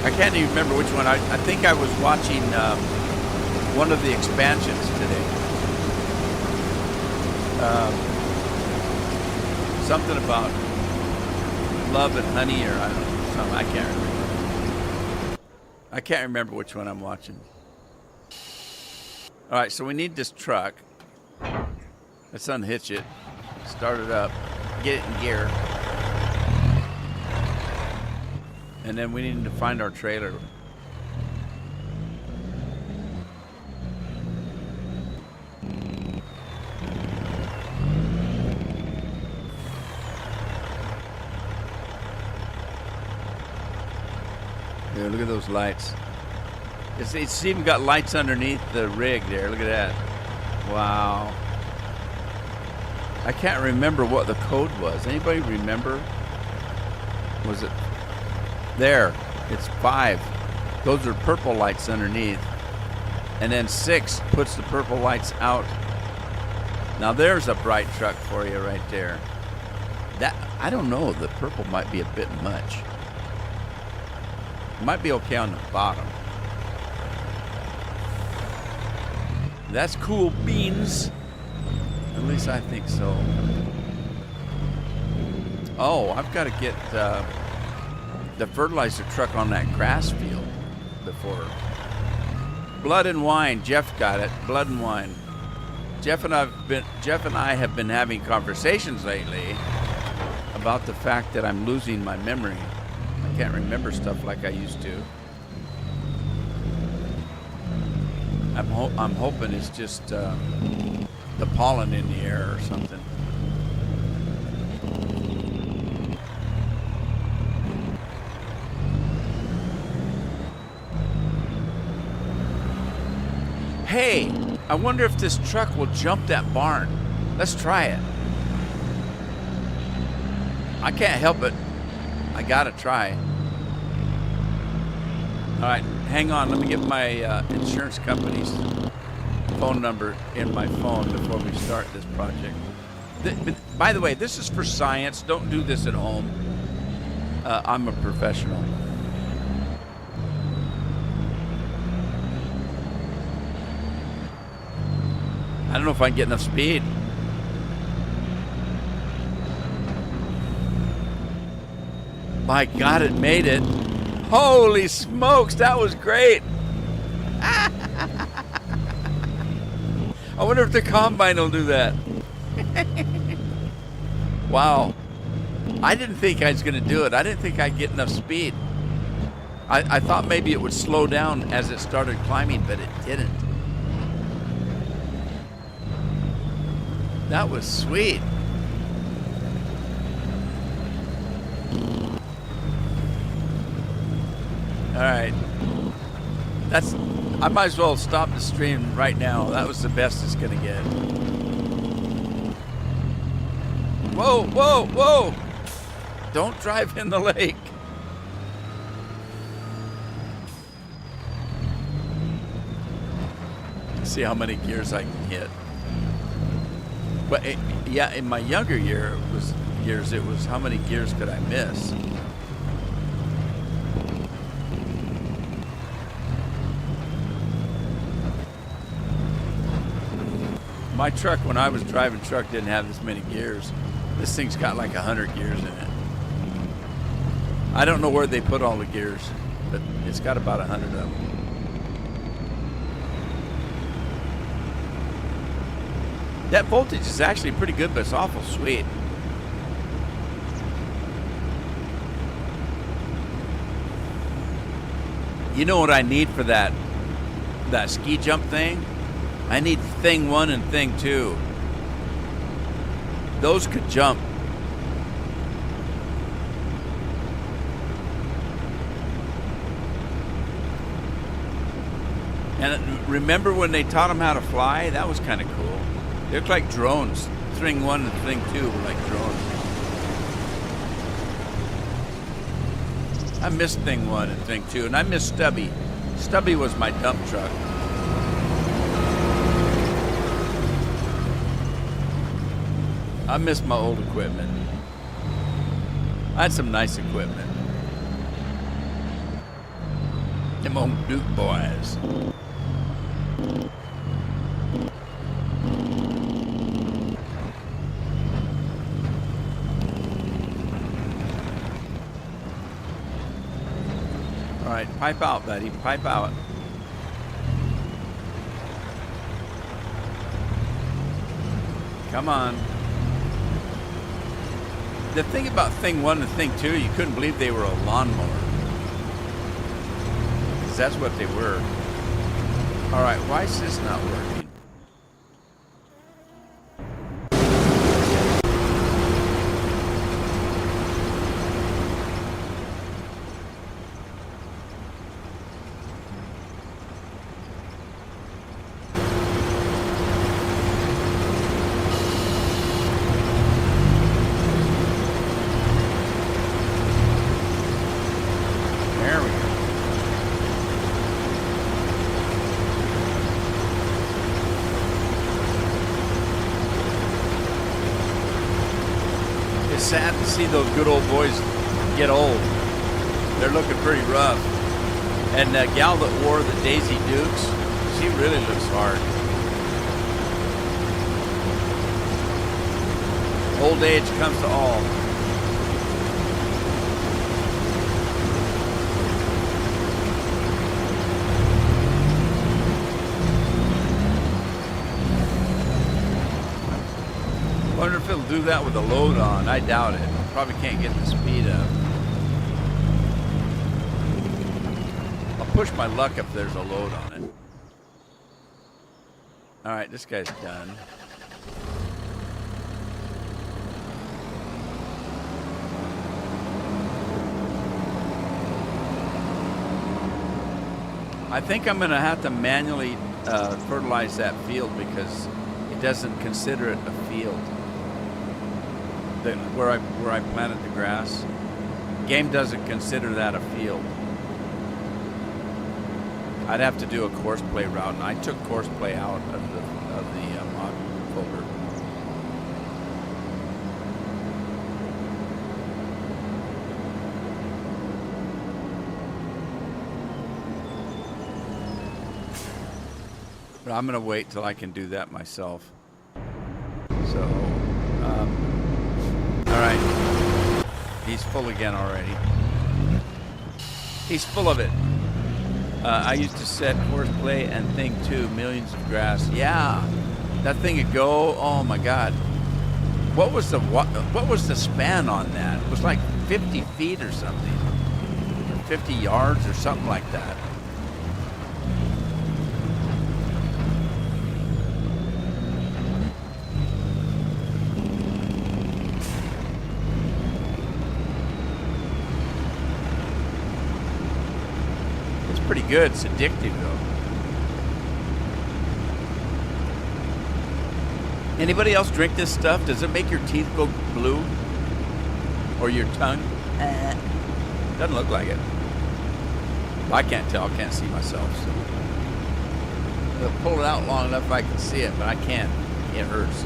I can't even remember which one. I think I was watching one of the expansions today. Something about love and honey, or I don't know, something. I can't remember. I can't remember which one I'm watching. All right, so we need this truck. Let's unhitch it, start it up, get it in gear, and then we need to find our trailer. Yeah, look at those lights. It's even got lights underneath the rig there. Look at that. Wow. I can't remember what the code was. Anybody remember? Was it there? It's 5. Those are purple lights underneath. And then 6 puts the purple lights out. Now there's a bright truck for you right there. That, I don't know, the purple might be a bit much. Might be okay on the bottom. That's cool beans. At least I think so. Oh, I've got to get the fertilizer truck on that grass field before. Blood and Wine. Jeff got it. Blood and Wine. Jeff and I have been having conversations lately about the fact that I'm losing my memory. I can't remember stuff like I used to. I'm hoping it's just the pollen in the air or something. Hey, I wonder if this truck will jump that barn. Let's try it. I can't help it. I gotta try. All right, hang on. Let me get my insurance company's phone number in my phone before we start this project. By the way, this is for science. Don't do this at home. I'm a professional. I don't know if I can get enough speed. My God, it made it. Holy smokes, that was great. I wonder if the combine will do that. Wow. I didn't think I was going to do it. I didn't think I'd get enough speed. I thought maybe it would slow down as it started climbing, but it didn't. That was sweet. All right. I might as well stop the stream right now. That was the best it's going to get. Whoa, whoa, whoa. Don't drive in the lake. See how many gears I can hit. But yeah, in my younger years, it was how many gears could I miss? My truck, when I was driving truck, didn't have this many gears. This thing's got like 100 gears in it. I don't know where they put all the gears, but it's got about 100 of them. That voltage is actually pretty good, but it's awful sweet. You know what I need for that ski jump thing? I need thing 1 and thing 2. Those could jump. And remember when they taught them how to fly? That was kind of cool. They looked like drones. Thing 1 and thing 2 were like drones. I missed thing 1 and thing 2, and I missed Stubby. Stubby was my dump truck. I miss my old equipment. I had some nice equipment. Them old Duke boys. All right, pipe out, buddy. Pipe out. Come on. The thing about thing 1 and thing 2, you couldn't believe they were a lawnmower. 'Cause that's what they were. All right, why is this not working? Sad to see those good old boys get old. They're looking pretty rough. And the gal that wore the Daisy Dukes, she really looks hard. Old age comes to all. I wonder if it'll do that with a load on. I doubt it. Probably can't get the speed up. I'll push my luck if there's a load on it. All right, this guy's done. I think I'm going to have to manually fertilize that field because it doesn't consider it a field. Where I planted the grass, game doesn't consider that a field. I'd have to do a course play route, and I took course play out of the mod folder. But I'm gonna wait till I can do that myself. So. All right, he's full again already. He's full of it. I used to set horseplay and thing 2, millions of grass. Yeah, That thing would go. Oh my God! What was the span on that? It was like 50 feet or something, or 50 yards or something like that. It's pretty good. It's addictive though. Anybody else drink this stuff? Does it make your teeth go blue? Or your tongue? Doesn't look like it. I can't tell. I can't see myself. So. I'll pull it out long enough I can see it, but I can't. It hurts.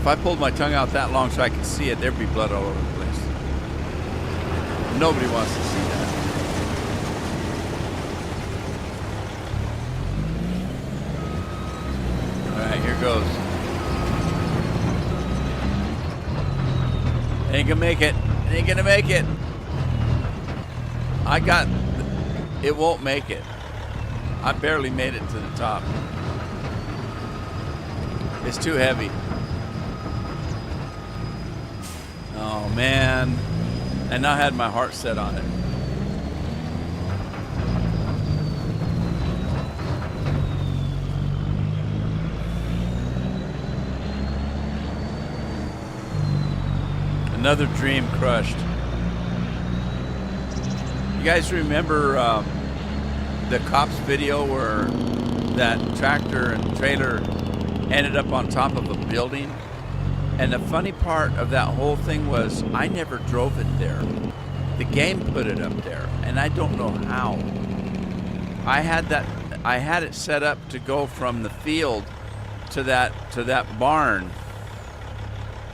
If I pulled my tongue out that long so I could see it, there'd be blood all over the place. Nobody wants to see that. Here goes. Ain't gonna make it. Ain't gonna make it. It won't make it. I barely made it to the top. It's too heavy. Oh man. And I had my heart set on it. Another dream crushed. You guys remember the cops video where that tractor and trailer ended up on top of a building? And the funny part of that whole thing was I never drove it there. The game put it up there, and I don't know how. I had it set up to go from the field to that barn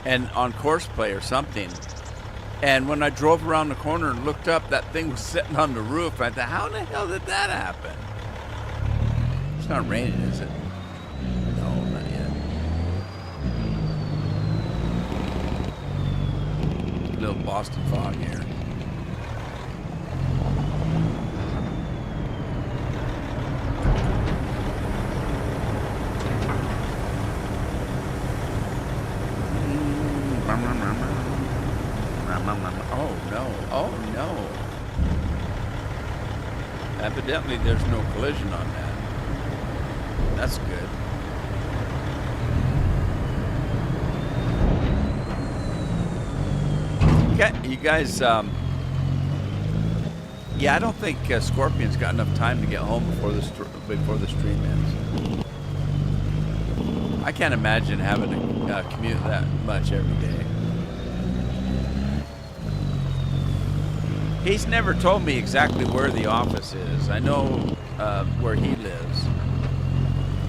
and on Courseplay or something. And when I drove around the corner and looked up, that thing was sitting on the roof. I thought, how in the hell did that happen? It's not raining, is it? No, not yet. A little Boston fog here. Oh no, oh no. Evidently there's no collision on that. That's good. You guys, yeah, I don't think Scorpion's got enough time to get home before the stream ends. I can't imagine having to commute that much every day. He's never told me exactly where the office is. I know where he lives.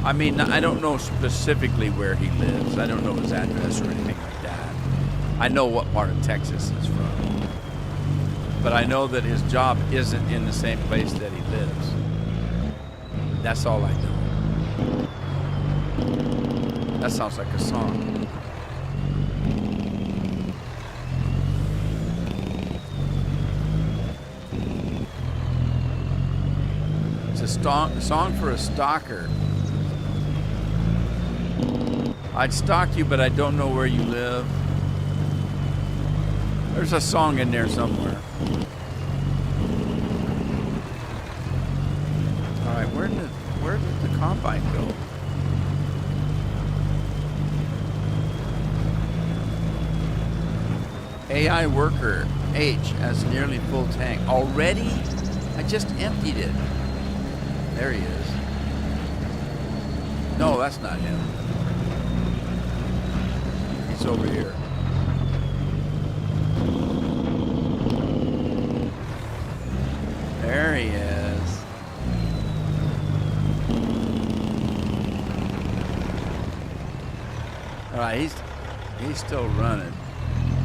I mean, I don't know specifically where he lives. I don't know his address or anything like that. I know what part of Texas he's from. But I know that his job isn't in the same place that he lives. That's all I know. That sounds like a song. It's a song for a stalker. I'd stalk you, but I don't know where you live. There's a song in there somewhere. All right, where did the combine go? AI worker H has nearly full tank. Already? I just emptied it. There he is. No, that's not him. He's over here. There he is. All right, he's still running.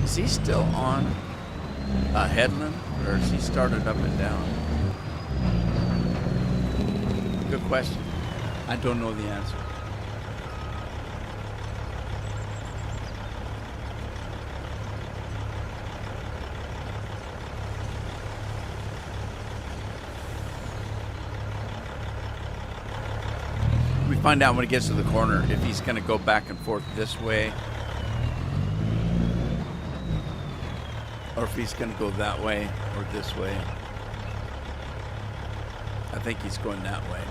Is he still on a headland, or has he started up and down? Good question. I don't know the answer. find out when he gets to the corner if he's going to go back and forth this way or if he's going to go that way or this way. I think he's going that way.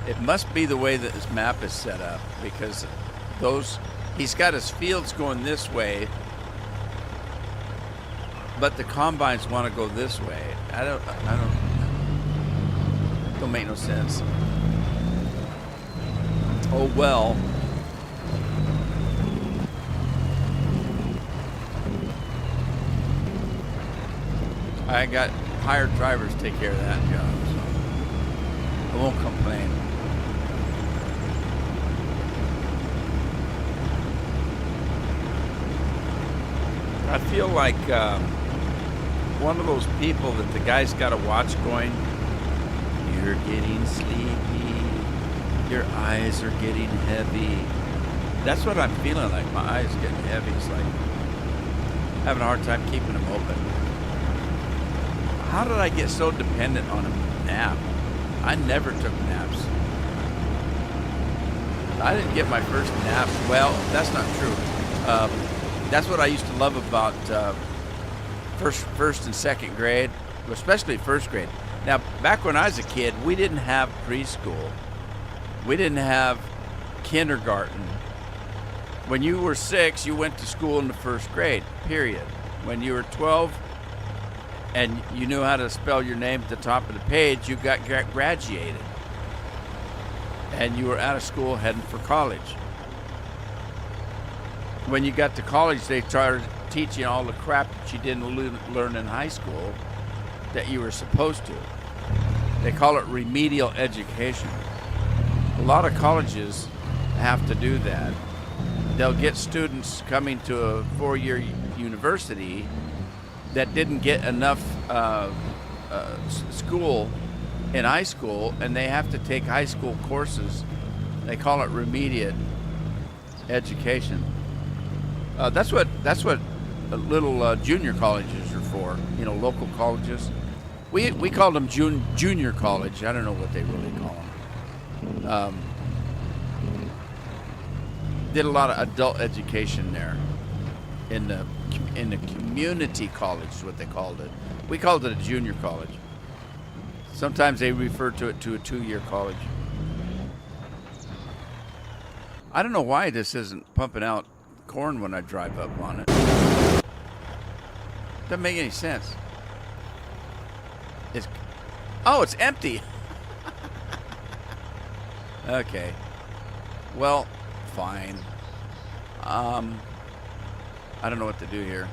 It must be the way that his map is set up, because he's got his fields going this way, but the combines want to go this way. Don't make no sense. Oh well. I got hired drivers to take care of that job, so I won't complain. I feel like one of those people that the guy's got a watch going, you're getting sleepy, your eyes are getting heavy. That's what I'm feeling like. My eyes are getting heavy. It's like having a hard time keeping them open. How did I get so dependent on a nap? I never took naps. I didn't get my first nap. Well, that's not true. That's what I used to love about first and second grade, especially first grade. Now, back when I was a kid, we didn't have preschool. We didn't have kindergarten. When you were 6, you went to school in the first grade, period. When you were 12 and you knew how to spell your name at the top of the page, you got graduated. And you were out of school heading for college. When you got to college, they started teaching all the crap that you didn't learn in high school that you were supposed to. They call it remedial education. A lot of colleges have to do that. They'll get students coming to a 4-year university that didn't get enough school in high school, and they have to take high school courses. They call it remediate education. That's what little junior colleges are for. You know, local colleges. We called them junior college. I don't know what they really call them. Did a lot of adult education there in the community college is what they called it. We called it a junior college. Sometimes they refer to it to a 2-year college. I don't know why this isn't pumping out corn when I drive up on it. Doesn't make any sense. It's empty. Okay. Well, fine. I don't know what to do here.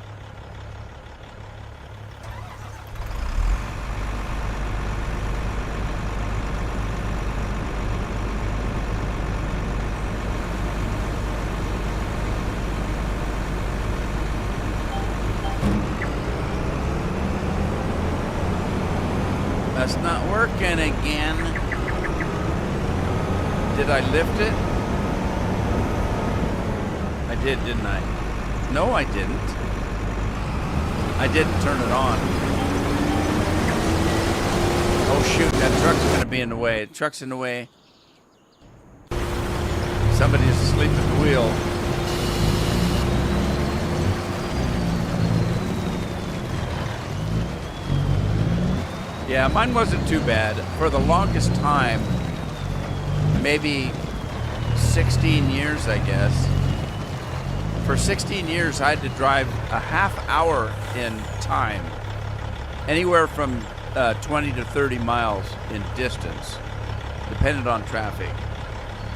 That's not working again. Did I lift it? I did, didn't I? No, I didn't. I didn't turn it on. Oh shoot, that truck's gonna be in the way. The truck's in the way. Somebody's asleep at the wheel. Yeah, mine wasn't too bad. For the longest time, maybe 16 years, I guess. For 16 years, I had to drive a half hour in time, anywhere from 20 to 30 miles in distance, depending on traffic.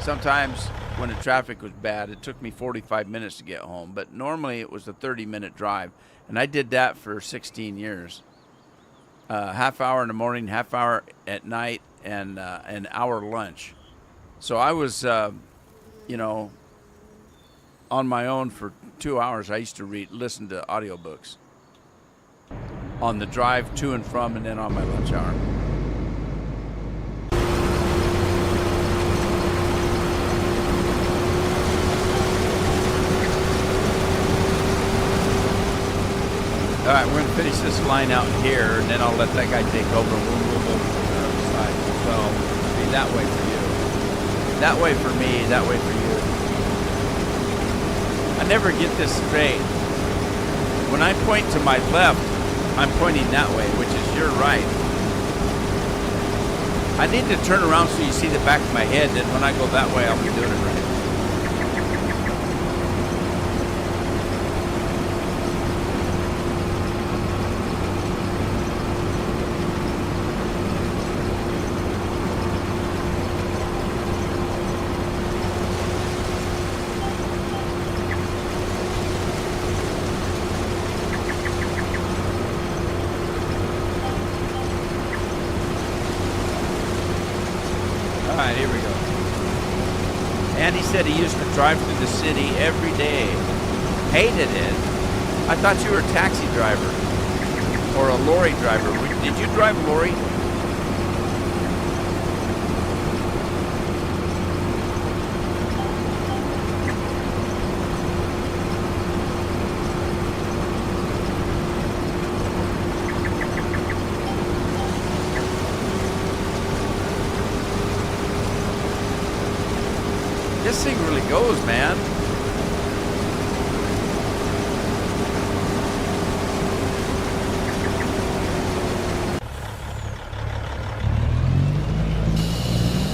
Sometimes when the traffic was bad, it took me 45 minutes to get home, but normally it was a 30-minute drive, and I did that for 16 years. Half hour in the morning, half hour at night, and an hour lunch. So I was, on my own for 2 hours. I used to listen to audiobooks on the drive to and from, and then on my lunch hour. All right, we're going to finish this line out here, and then I'll let that guy take over. We'll move over to the other side. So it'll be that way for you. That way for me, that way for you. I never get this straight. When I point to my left, I'm pointing that way, which is your right. I need to turn around so you see the back of my head, then when I go that way, I'll be doing it right. All right, here we go. Andy said he used to drive through the city every day. Hated it. I thought you were a taxi driver or a lorry driver. Did you drive a lorry? This thing really goes, man.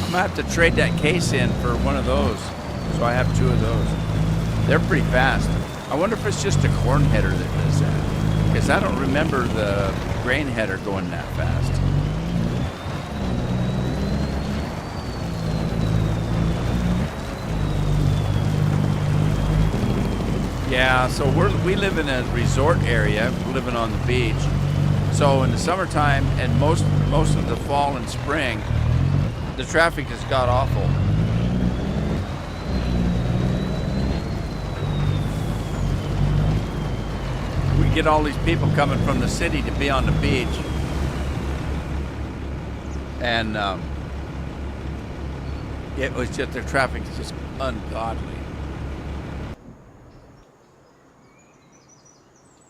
I'm gonna have to trade that case in for one of those. So I have two of those. They're pretty fast. I wonder if it's just a corn header that does that. Because I don't remember the grain header going that fast. Yeah, so we live in a resort area, living on the beach. So in the summertime and most of the fall and spring, the traffic has got awful. We get all these people coming from the city to be on the beach. And it was just, the traffic is just ungodly.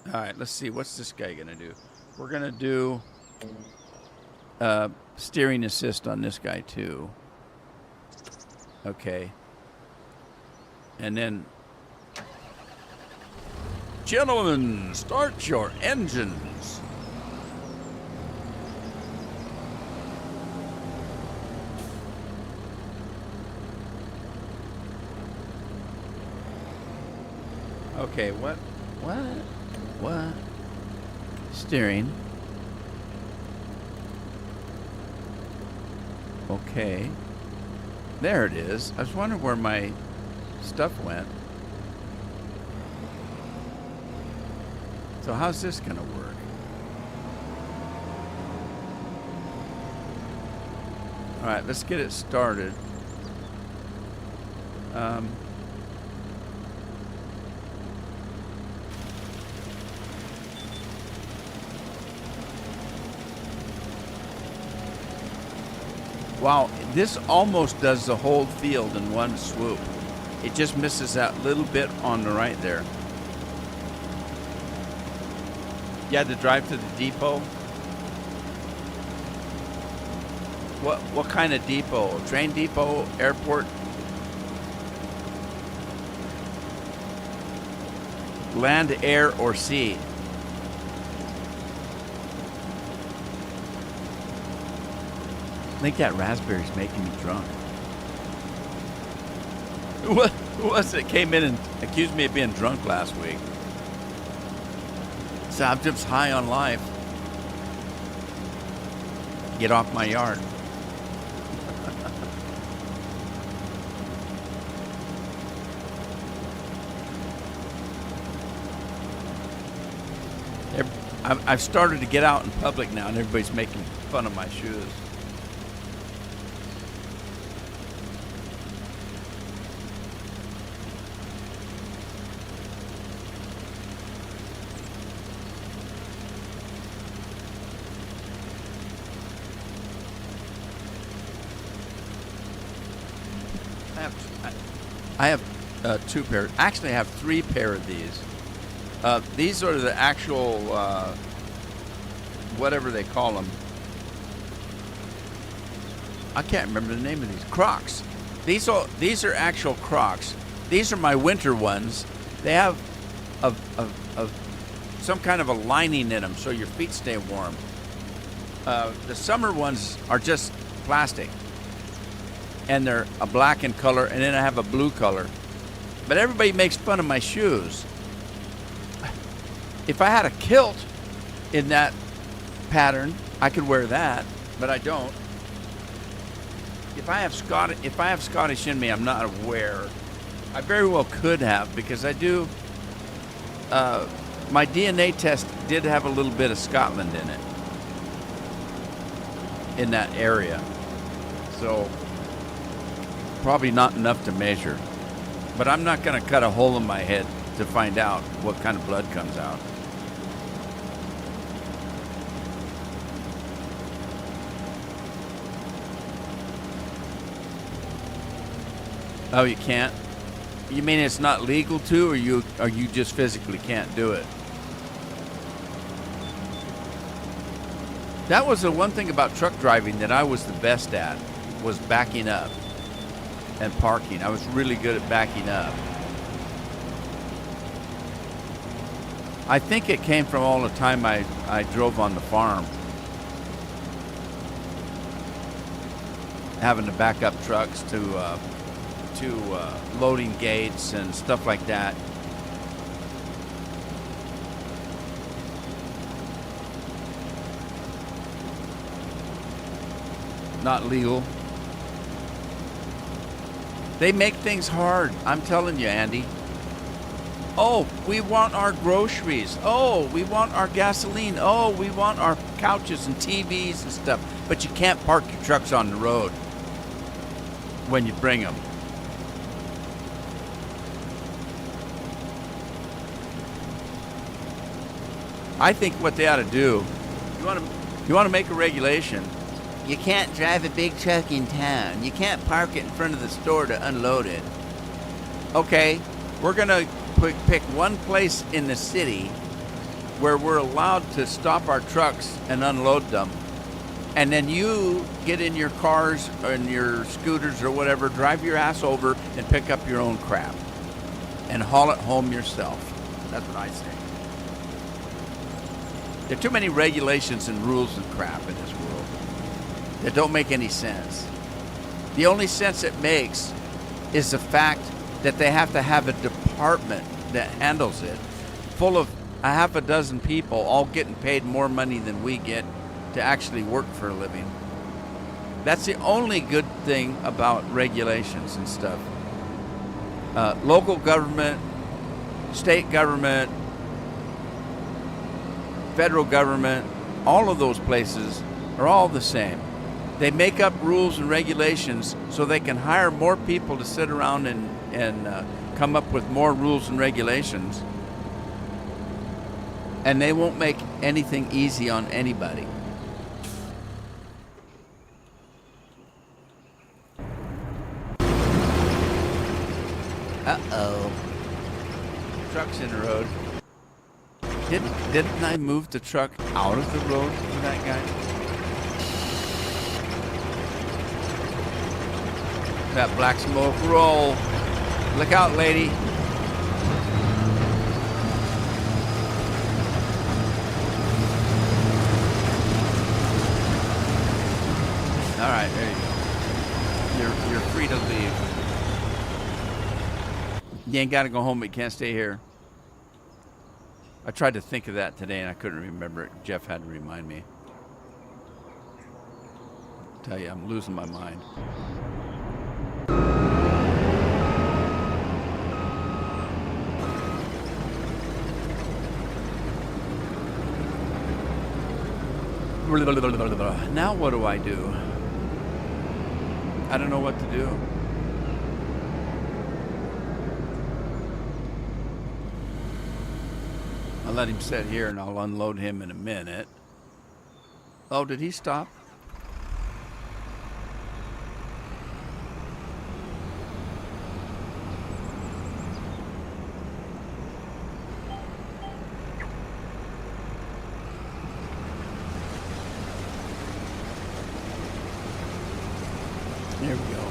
All right, let's see. What's this guy going to do? We're going to do steering assist on this guy, too. Okay. And then, gentlemen, start your engines. Okay, what? Steering. Okay. There it is. I was wondering where my stuff went. So how's this gonna work? All right, let's get it started. Wow, this almost does the whole field in one swoop. It just misses that little bit on the right there. You had to drive to the depot? What kind of depot? Train depot? Airport? Land, air, or sea? I think that raspberry's making me drunk. Who was it came in and accused me of being drunk last week? So I'm just high on life. Get off my yard. I've started to get out in public now, and everybody's making fun of my shoes. I have two pairs. Actually, I have three pair of these. These are the actual, whatever they call them. I can't remember the name of these. Crocs. These are actual Crocs. These are my winter ones. They have a some kind of a lining in them so your feet stay warm. The summer ones are just plastic, and they're a black in color, and then I have a blue color. But everybody makes fun of my shoes. If I had a kilt in that pattern, I could wear that, but I don't. If I have Scottish in me, I'm not aware. I very well could have, because I do. My DNA test did have a little bit of Scotland in it, in that area. So probably not enough to measure. But I'm not going to cut a hole in my head to find out what kind of blood comes out. Oh, you can't? You mean it's not legal to, or you just physically can't do it? That was the one thing about truck driving that I was the best at, was backing up and parking. I was really good at backing up. I think it came from all the time I drove on the farm, having to back up trucks to loading gates and stuff like that. Not legal. They make things hard. I'm telling you, Andy. Oh, we want our groceries. Oh, we want our gasoline. Oh, we want our couches and TVs and stuff. But you can't park your trucks on the road when you bring them. I think what they ought to do, you want to make a regulation. You can't drive a big truck in town. You can't park it in front of the store to unload it. Okay, we're going to pick one place in the city where we're allowed to stop our trucks and unload them. And then you get in your cars or in your scooters or whatever, drive your ass over and pick up your own crap and haul it home yourself. That's what I say. There are too many regulations and rules and crap in this world that don't make any sense. The only sense it makes is the fact that they have to have a department that handles it, full of a half a dozen people all getting paid more money than we get to actually work for a living. That's the only good thing about regulations and stuff. Local government, state government, federal government, all of those places are all the same. They make up rules and regulations so they can hire more people to sit around and come up with more rules and regulations. And they won't make anything easy on anybody. Uh-oh. Truck's in the road. Didn't I move the truck out of the road for that guy? That black smoke roll. Look out, lady. All right, there you go. You're free to leave. You ain't got to go home, but you can't stay here. I tried to think of that today, and I couldn't remember it. Jeff had to remind me. Tell you, I'm losing my mind. Now what do I do? I don't know what to do. I'll let him sit here and I'll unload him in a minute. Oh, did he stop? There we go.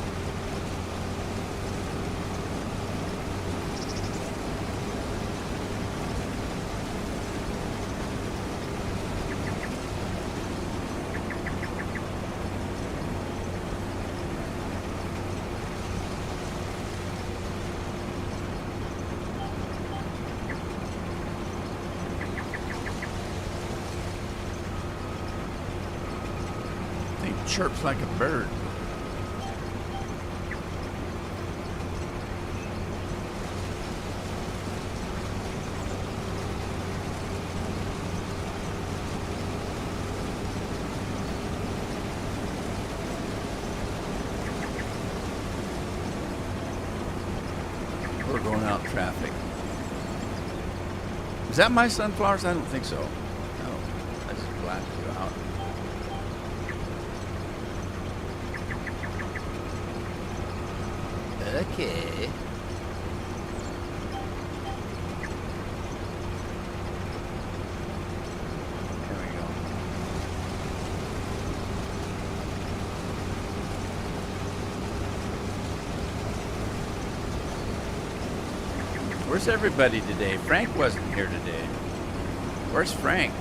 chirps like a bird. We're going out in traffic. Is that my sunflowers? I don't think so. No, I just glad to go out. Okay. There we go. Where's everybody today? Frank wasn't here today. Where's Frank?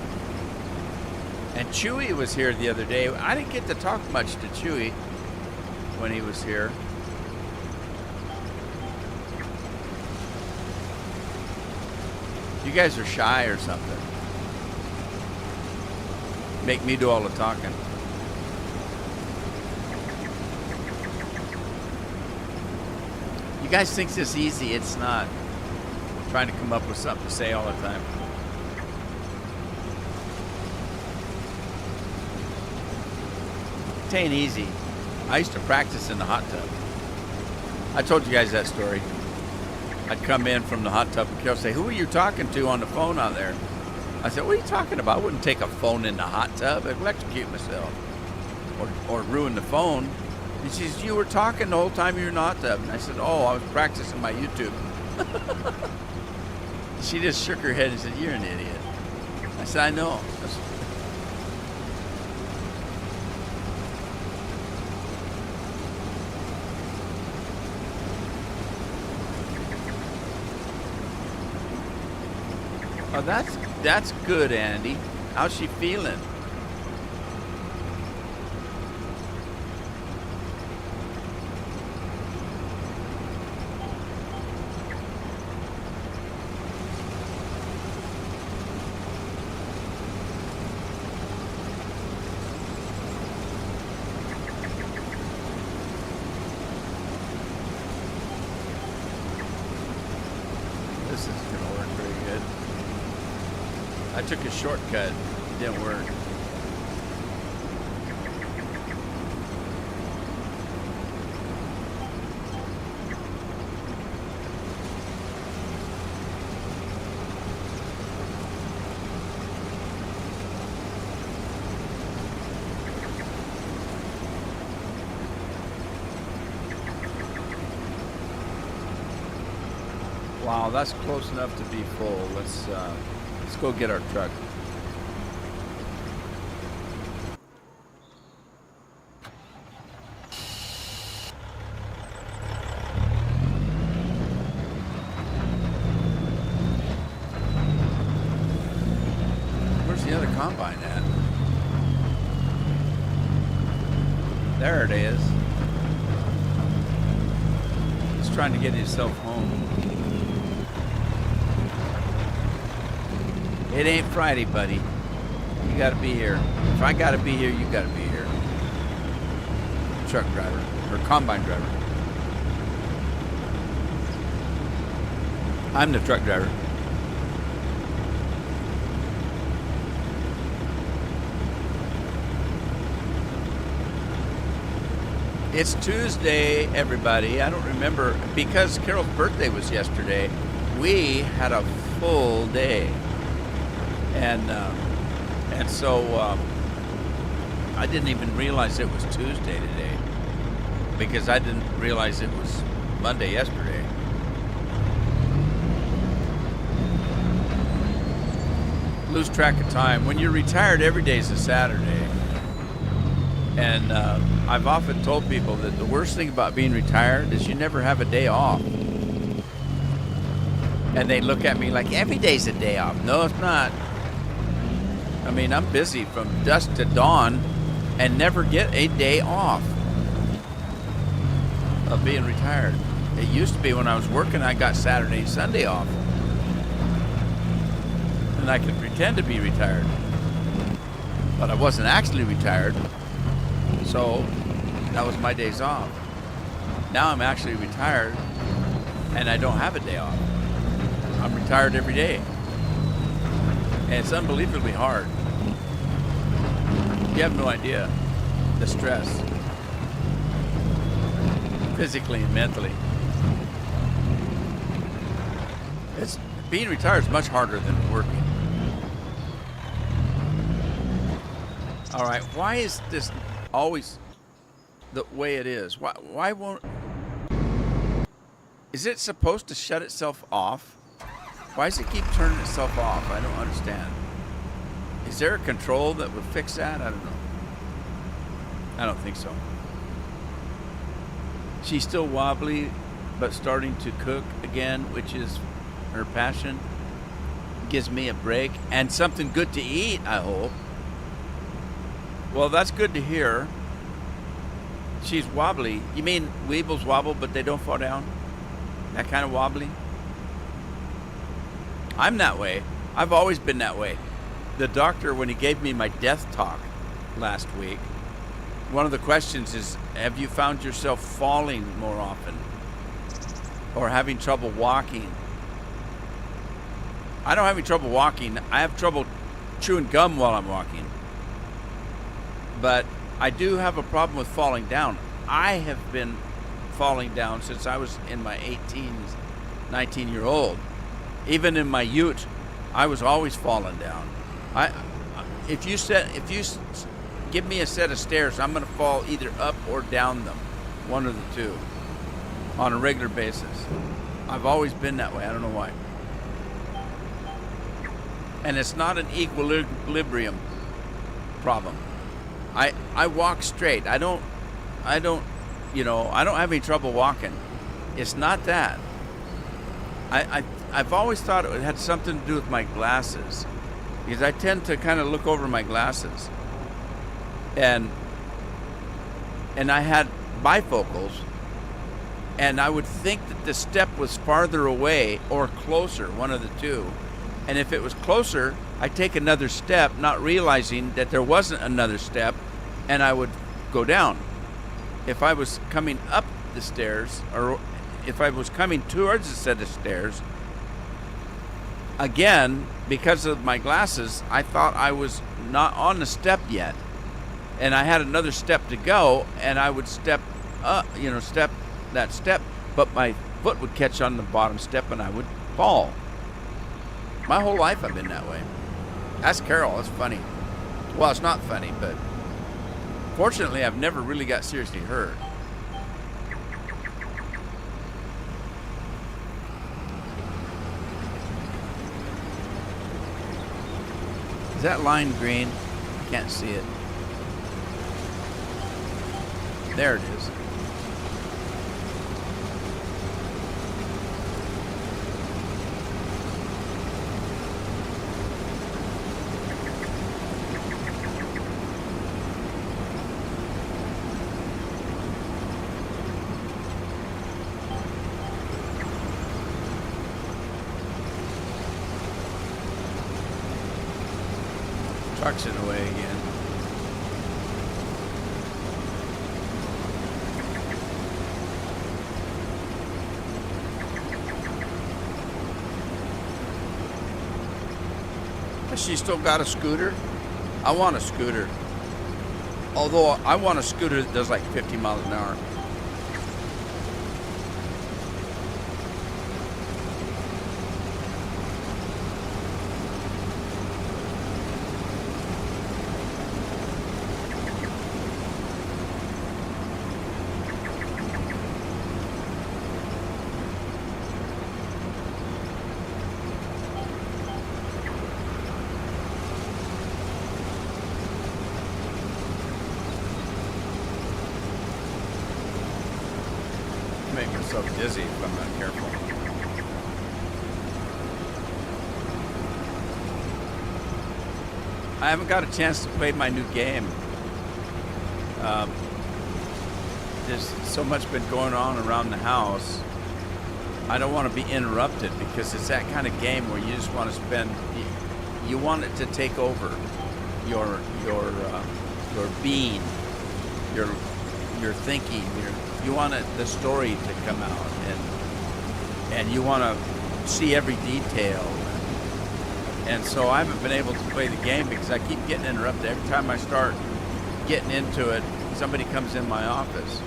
And Chewy was here the other day. I didn't get to talk much to Chewy when he was here. You guys are shy or something. Make me do all the talking. You guys think this is easy. It's not. Trying to come up with something to say all the time. It ain't easy. I used to practice in the hot tub. I told you guys that story. I'd come in from the hot tub and Carol would say, "Who are you talking to on the phone out there?" I said, "What are you talking about? I wouldn't take a phone in the hot tub. I'd electrocute myself. Or ruin the phone." And she says, "You were talking the whole time you were in the hot tub." And I said, "Oh, I was practicing my YouTube." She just shook her head and said, "You're an idiot." I said, "I know." Oh, that's good, Andy. How's she feeling? This is gonna work pretty good. I took a shortcut. It didn't work. Wow, that's close enough to be full. Let's go get our truck. Where's the other combine at? There it is. He's trying to get himself home. It ain't Friday, buddy. You gotta be here. If I gotta be here, you gotta be here. Truck driver, or combine driver. I'm the truck driver. It's Tuesday, everybody. I don't remember, because Carol's birthday was yesterday, we had a full day. And so I didn't even realize it was Tuesday today, because I didn't realize it was Monday yesterday. Lose track of time. When you're retired, every day is a Saturday. And I've often told people that the worst thing about being retired is you never have a day off. And they look at me like, every day's a day off. No, it's not. I mean, I'm busy from dusk to dawn and never get a day off of being retired. It used to be when I was working, I got Saturday and Sunday off. And I could pretend to be retired. But I wasn't actually retired. So that was my days off. Now I'm actually retired and I don't have a day off. I'm retired every day. And it's unbelievably hard. You have no idea the stress, physically and mentally. Being retired is much harder than working. All right, why is this always the way it is? Why won't... Is it supposed to shut itself off? Why does it keep turning itself off? I don't understand. Is there a control that would fix that? I don't know. I don't think so. She's still wobbly, but starting to cook again, which is her passion. Gives me a break and something good to eat, I hope. Well, that's good to hear. She's wobbly. You mean weebles wobble, but they don't fall down? That kind of wobbly? I'm that way. I've always been that way. The doctor, when he gave me my death talk last week, one of the questions is, have you found yourself falling more often? Or having trouble walking? I don't have any trouble walking. I have trouble chewing gum while I'm walking. But I do have a problem with falling down. I have been falling down since I was in my 18s, 19-year-old. Even in my ute, I was always falling down. If you give me a set of stairs, I'm going to fall either up or down them, one of the two, on a regular basis. I've always been that way. I don't know why. And it's not an equilibrium problem. I walk straight. I don't have any trouble walking. It's not that. I've always thought it had something to do with my glasses, because I tend to kind of look over my glasses, and I had bifocals, and I would think that the step was farther away or closer, one of the two. And if it was closer, I'd take another step, not realizing that there wasn't another step, and I would go down. If I was coming up the stairs, or if I was coming towards a set of stairs, again, because of my glasses, I thought I was not on the step yet. And I had another step to go, and I would step up, step that step, but my foot would catch on the bottom step and I would fall. My whole life I've been that way. Ask Carol, it's funny. Well, it's not funny, but fortunately I've never really got seriously hurt. Is that line green? I can't see it. There it is. Truck's in the way again. Has she still got a scooter? I want a scooter. Although I want a scooter that does like 50 miles an hour. Make myself dizzy if I'm not careful. I haven't got a chance to play my new game. There's so much been going on around the house. I don't want to be interrupted because it's that kind of game where you just want to spend. You want it to take over your being. your thinking. You want the story to come out, and you want to see every detail. And so I haven't been able to play the game because I keep getting interrupted. Every time I start getting into it, somebody comes in my office.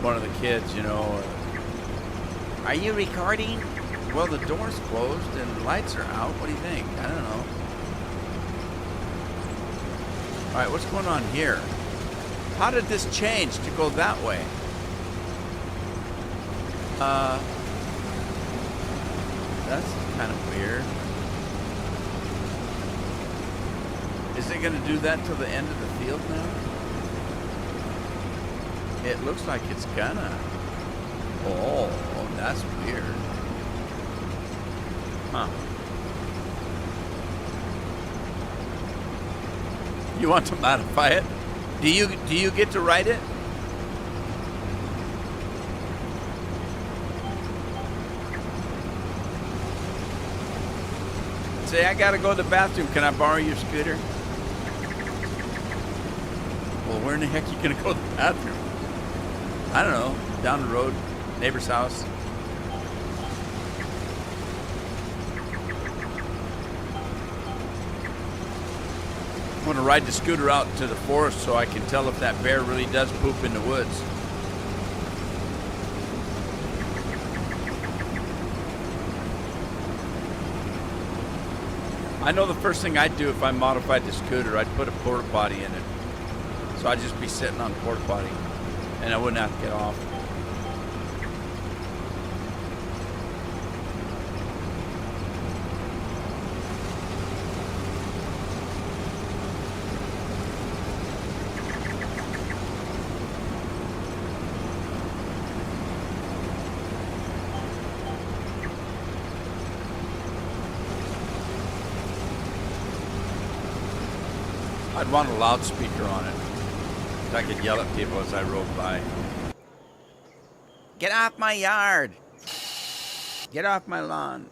One of the kids, are you recording? Well, the door's closed and the lights are out. What do you think? I don't know. All right, what's going on here? How did this change to go that way? That's kind of weird. Is it going to do that till the end of the field now? It looks like it's gonna. Oh, that's weird. Huh. You want to modify it? Do you get to write it? Say, I gotta go to the bathroom. Can I borrow your scooter? Well, where in the heck are you gonna go to the bathroom? I don't know. Down the road, neighbor's house. I want to ride the scooter out to the forest so I can tell if that bear really does poop in the woods. I know the first thing I'd do if I modified the scooter, I'd put a porta potty in it. So I'd just be sitting on the porta potty and I wouldn't have to get off. I'd want a loudspeaker on it so I could yell at people as I rode by. Get off my yard! Get off my lawn!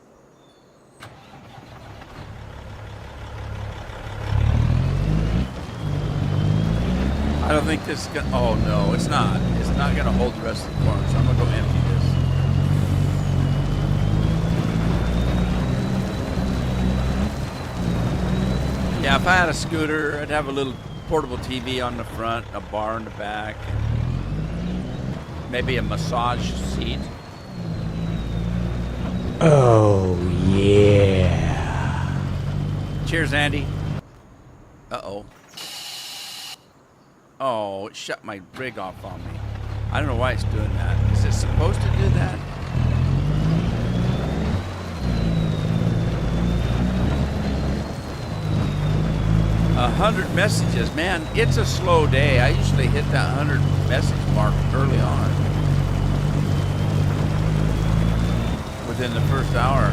I don't think this is gonna... Oh no, it's not. It's not gonna hold the rest of the corn, so I'm gonna go empty this. Yeah, if I had a scooter, I'd have a little portable TV on the front, a bar in the back, and maybe a massage seat. Oh, yeah. Cheers, Andy. Uh-oh. Oh, it shut my rig off on me. I don't know why it's doing that. Is it supposed to do that? A 100 messages, man, it's a slow day. I usually hit that 100 message mark early on. Within the first hour.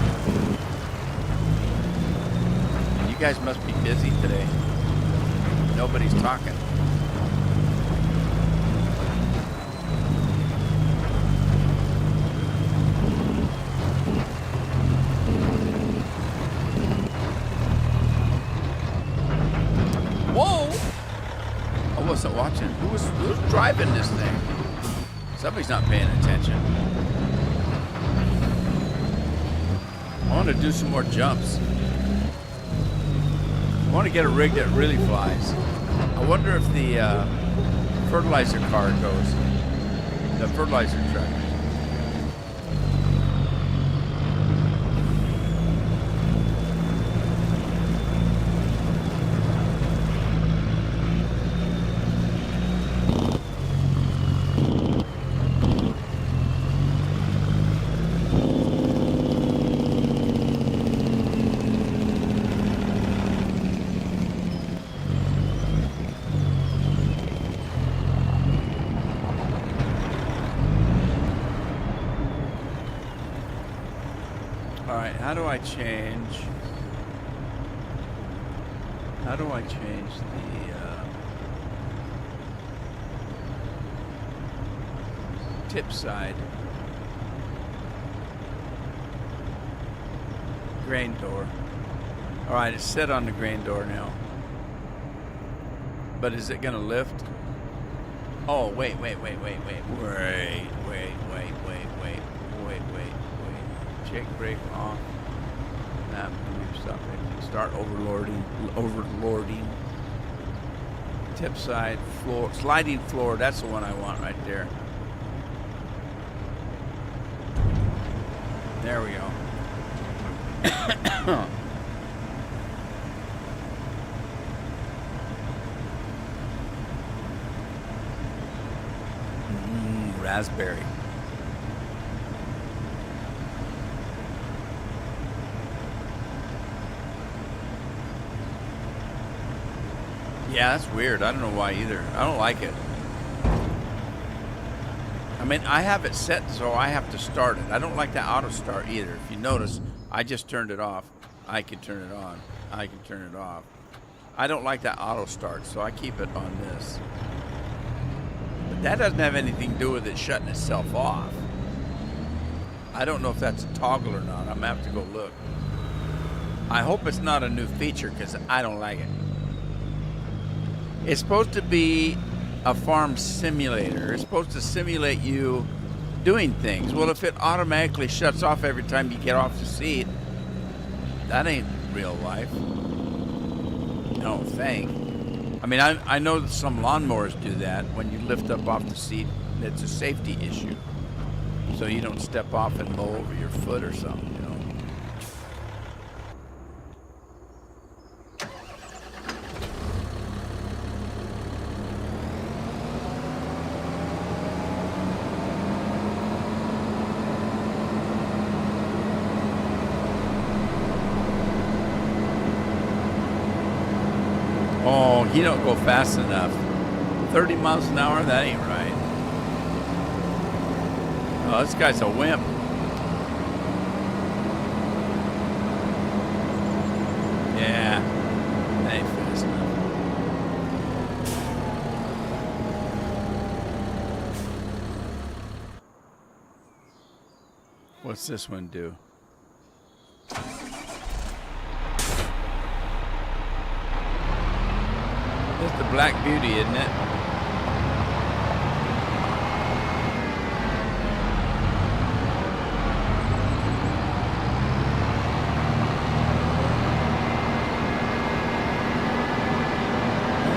You guys must be busy today. Nobody's talking. I wasn't watching. Who's driving this thing? Somebody's not paying attention. I want to do some more jumps. I want to get a rig that really flies. I wonder if the fertilizer car goes. The fertilizer truck. How do I change? How do I change the tip side? Grain door. All right, it's set on the grain door now. But is it going to lift? Oh, wait. Jake brake off. Start overlording. Tip side floor, sliding floor. That's the one I want right there. There we go. Raspberry. Yeah, that's weird. I don't know why either. I don't like it. I mean, I have it set so I have to start it. I don't like the auto start either. If you notice, I just turned it off. I can turn it on. I can turn it off. I don't like that auto start, so I keep it on this. But that doesn't have anything to do with it shutting itself off. I don't know if that's a toggle or not. I'm going to have to go look. I hope it's not a new feature because I don't like it. It's supposed to be a farm simulator. It's supposed to simulate you doing things. Well, if it automatically shuts off every time you get off the seat, that ain't real life. I don't think. I mean, I know that some lawnmowers do that. When you lift up off the seat, it's a safety issue. So you don't step off and mow over your foot or something, you know. Oh, he don't go fast enough. 30 miles an hour? That ain't right. Oh, this guy's a wimp. Yeah, that ain't fast enough. What's this one do? It's the Black Beauty, isn't it?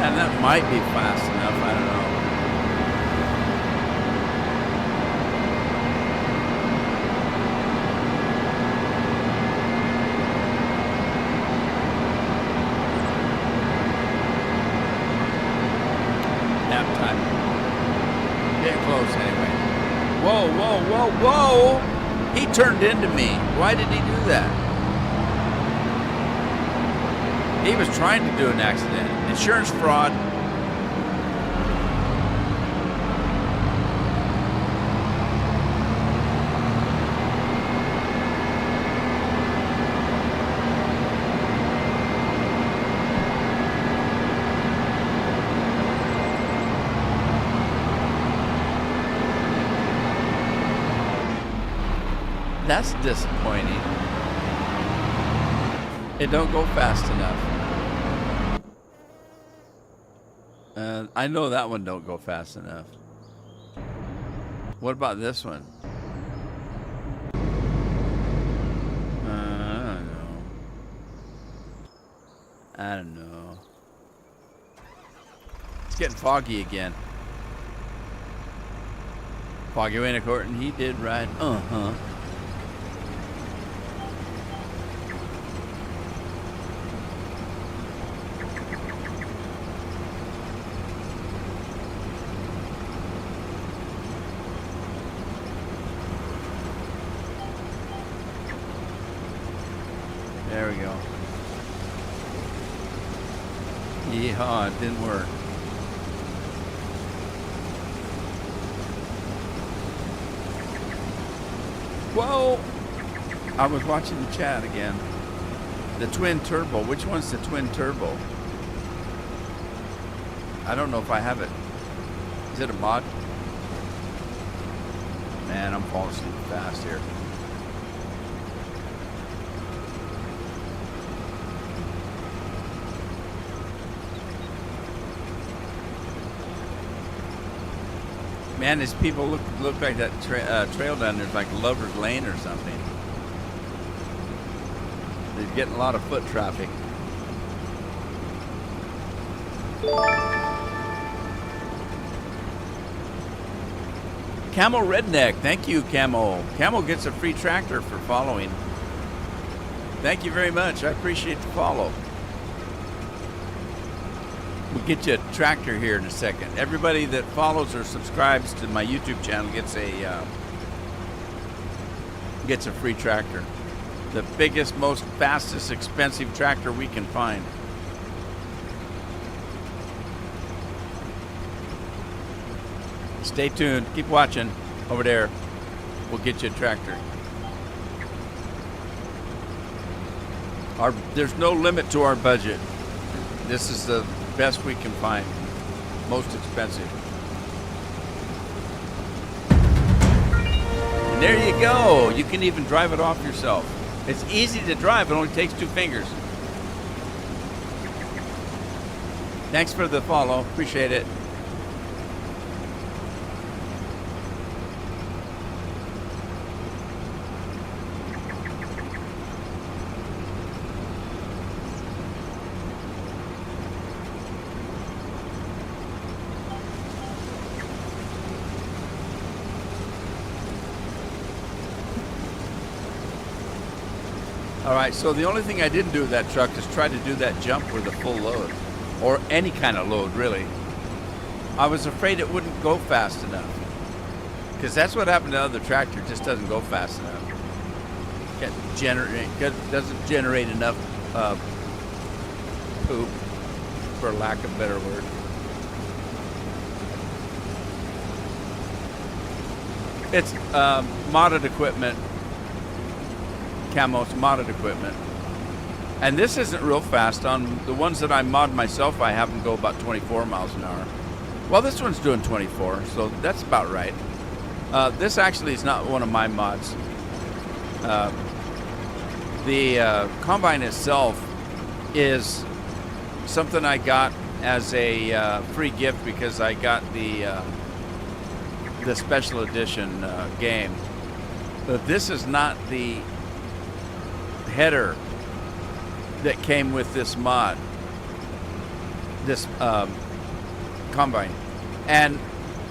And that might be fast enough, I don't know. Nap time. Getting close anyway. Whoa. He turned into me. Why did he do that? He was trying to do an accident. Insurance fraud. That's disappointing. It don't go fast enough. I know that one don't go fast enough. What about this one? I don't know. It's getting foggy again. Foggy Wayne Horton, he did right. There we go. Yeehaw, it didn't work. Whoa! I was watching the chat again. The twin turbo. Which one's the twin turbo? I don't know if I have it. Is it a mod? Man, I'm falling asleep fast here. Man, these people look like that trail down there's like Lover's Lane or something. They're getting a lot of foot traffic. Camel Redneck, thank you, Camel. Camel gets a free tractor for following. Thank you very much. I appreciate the follow. We'll get you a tractor here in a second. Everybody that follows or subscribes to my YouTube channel gets a free tractor. The biggest, most fastest, expensive tractor we can find. Stay tuned. Keep watching over there. We'll get you a tractor. There's no limit to our budget. This is the best we can find. Most expensive. And there you go. You can even drive it off yourself. It's easy to drive. It only takes 2 fingers. Thanks for the follow. Appreciate it. All right, so the only thing I didn't do with that truck is try to do that jump with a full load, or any kind of load, really. I was afraid it wouldn't go fast enough, because that's what happened to the other tractor. It just doesn't go fast enough. Doesn't generate enough poop, for lack of a better word. It's modded equipment. Camo's modded equipment, and this isn't real fast. On the ones that I mod myself, I have them go about 24 miles an hour. Well, this one's doing 24, so that's about right. This actually is not one of my mods. The combine itself is something I got as a free gift because I got the special edition game. But this is not the header that came with this mod, this combine, and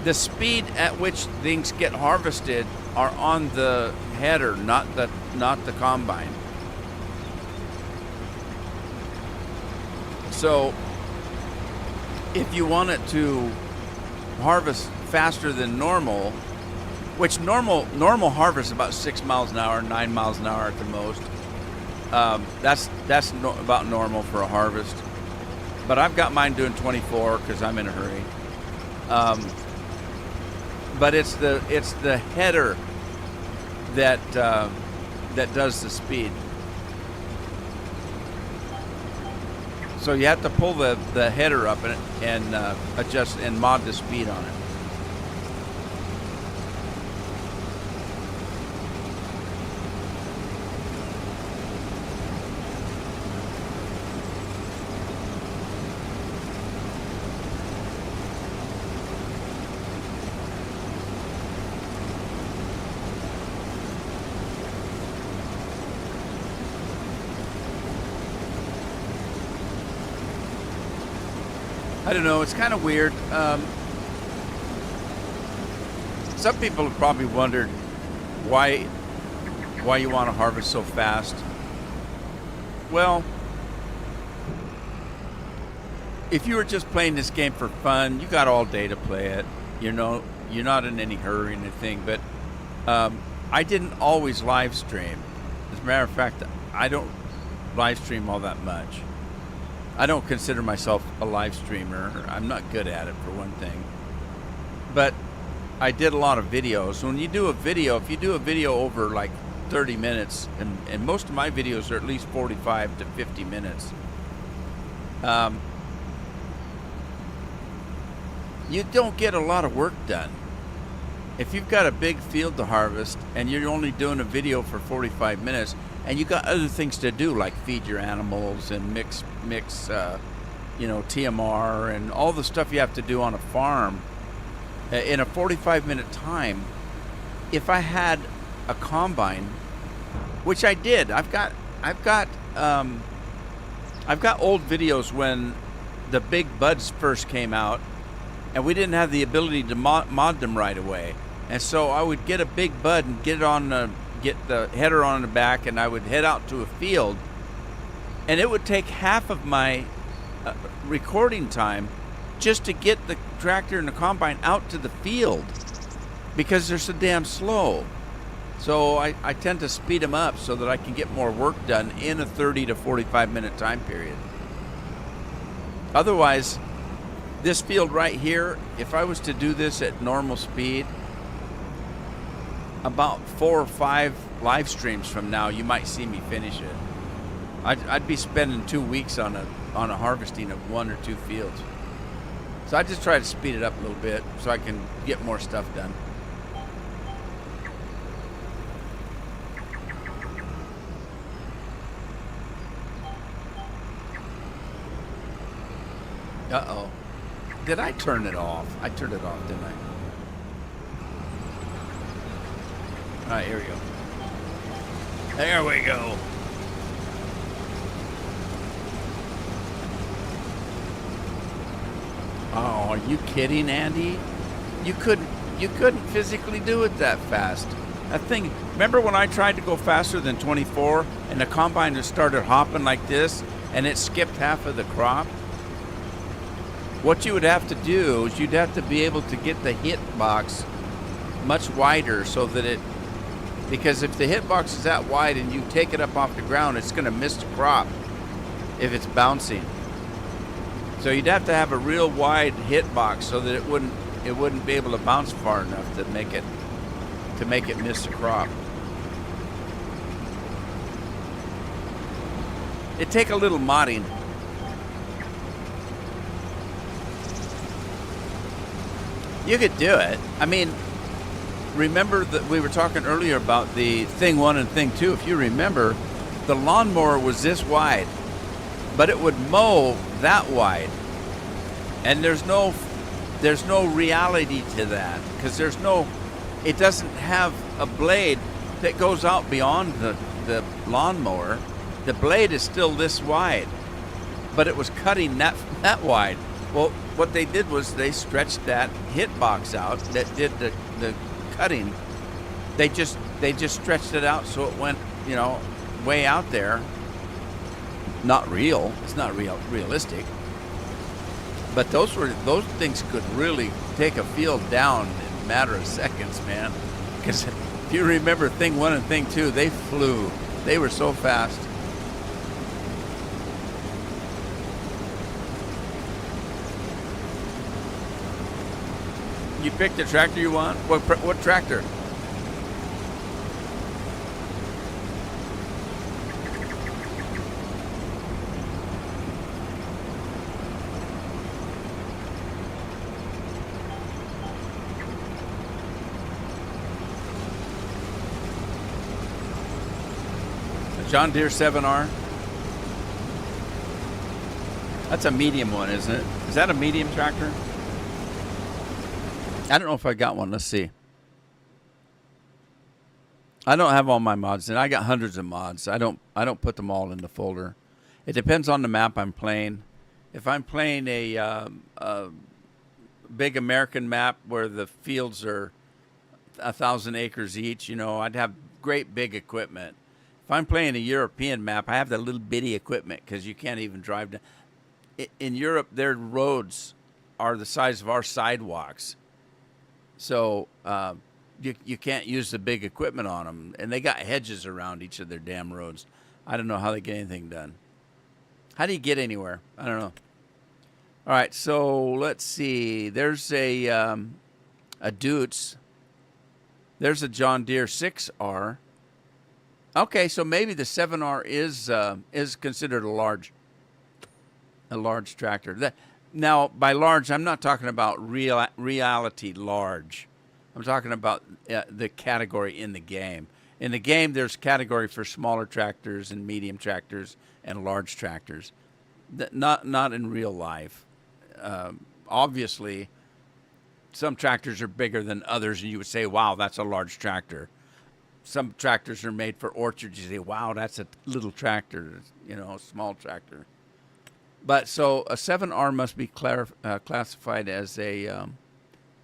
the speed at which things get harvested are on the header, not the combine. So if you want it to harvest faster than normal, which normal harvest about 6 miles an hour, 9 miles an hour at the most. That's about normal for a harvest, but I've got mine doing 24 because I'm in a hurry. But it's the header that does the speed. So you have to pull the header up and adjust and mod the speed on it. I don't know, it's kind of weird. Some people have probably wondered why you want to harvest so fast. Well, if you were just playing this game for fun, you got all day to play it. You know, you're not in any hurry or anything, but I didn't always live stream. As a matter of fact, I don't live stream all that much. I don't consider myself a live streamer. I'm not good at it, for one thing. But I did a lot of videos. When you do a video, if you do a video over like 30 minutes, and most of my videos are at least 45 to 50 minutes, you don't get a lot of work done. If you've got a big field to harvest and you're only doing a video for 45 minutes, and you got other things to do like feed your animals and mix TMR and all the stuff you have to do on a farm, in a 45-minute time. If I had a combine, which I did, I've got old videos when the big buds first came out, and we didn't have the ability to mod them right away. And so I would get a big bud and get the header on the back, and I would head out to a field, and it would take half of my recording time just to get the tractor and the combine out to the field because they're so damn slow. So I tend to speed them up so that I can get more work done in a 30 to 45 minute time period. Otherwise, this field right here, if I was to do this at normal speed, about 4 or 5 live streams from now, you might see me finish it. I'd be spending 2 weeks on a harvesting of 1 or 2 fields. So I just try to speed it up a little bit so I can get more stuff done. Uh-oh. Did I turn it off? I turned it off, didn't I? All right, here we go. There we go. Oh, are you kidding, Andy? You couldn't physically do it that fast. That thing, remember when I tried to go faster than 24 and the combine just started hopping like this and it skipped half of the crop? What you would have to do is you'd have to be able to get the hit box much wider so that because if the hit box is that wide and you take it up off the ground, it's going to miss the crop if it's bouncing. So you'd have to have a real wide hit box so that it wouldn't be able to bounce far enough to make it miss the crop. It'd take a little modding. You could do it. I mean, remember that we were talking earlier about the Thing 1 and Thing 2. If you remember, the lawnmower was this wide, but it would mow that wide. And there's no reality to that because it doesn't have a blade that goes out beyond the lawnmower. The blade is still this wide, but it was cutting that wide. Well, what they did was they stretched that hit box out that did the cutting. They just stretched it out so it went, way out there. Not real. It's not realistic. But those things could really take a field down in a matter of seconds, man. Because if you remember Thing 1 and Thing 2, they flew. They were so fast. You picked the tractor you want? What tractor? A John Deere 7R? That's a medium one, isn't it? Is that a medium tractor? I don't know if I got one. Let's see. I don't have all my mods, and I got hundreds of mods. I don't put them all in the folder. It depends on the map I'm playing. If I'm playing a big American map where the fields are 1,000 acres each, I'd have great big equipment. If I'm playing a European map, I have the little bitty equipment because you can't even drive down. In Europe, their roads are the size of our sidewalks. So you can't use the big equipment on them. And they got hedges around each of their damn roads. I don't know how they get anything done. How do you get anywhere? I don't know. All right, so let's see. There's a Deutz. There's a John Deere 6R. Okay, so maybe the 7R is considered a large tractor. Now, by large, I'm not talking about reality large. I'm talking about the category in the game. In the game, there's category for smaller tractors and medium tractors and large tractors. Not in real life. Obviously, some tractors are bigger than others, and you would say, "Wow, that's a large tractor." Some tractors are made for orchards. You say, "Wow, that's a little tractor," a small tractor. But so a 7R must be classified as a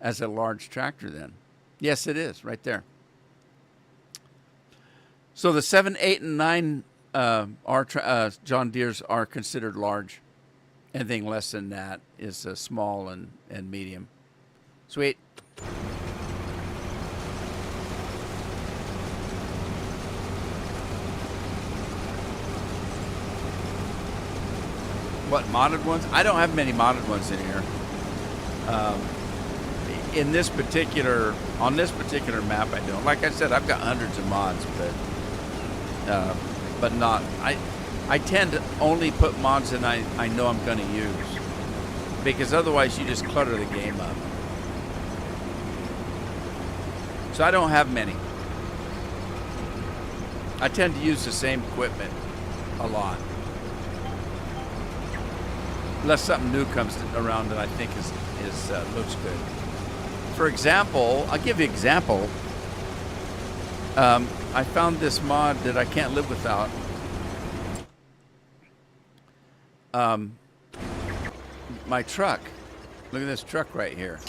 large tractor. Then, yes, it is right there. So the 7, 8, and 9 John Deere's are considered large. Anything less than that is small and medium. Sweet. What, modded ones? I don't have many modded ones in here. On this particular map, I don't. Like I said, I've got hundreds of mods, but not. I tend to only put mods that I know I'm going to use, because otherwise you just clutter the game up. So I don't have many. I tend to use the same equipment a lot. Unless something new comes around that I think is looks good. For example, I'll give you an example. I found this mod that I can't live without. My truck. Look at this truck right here.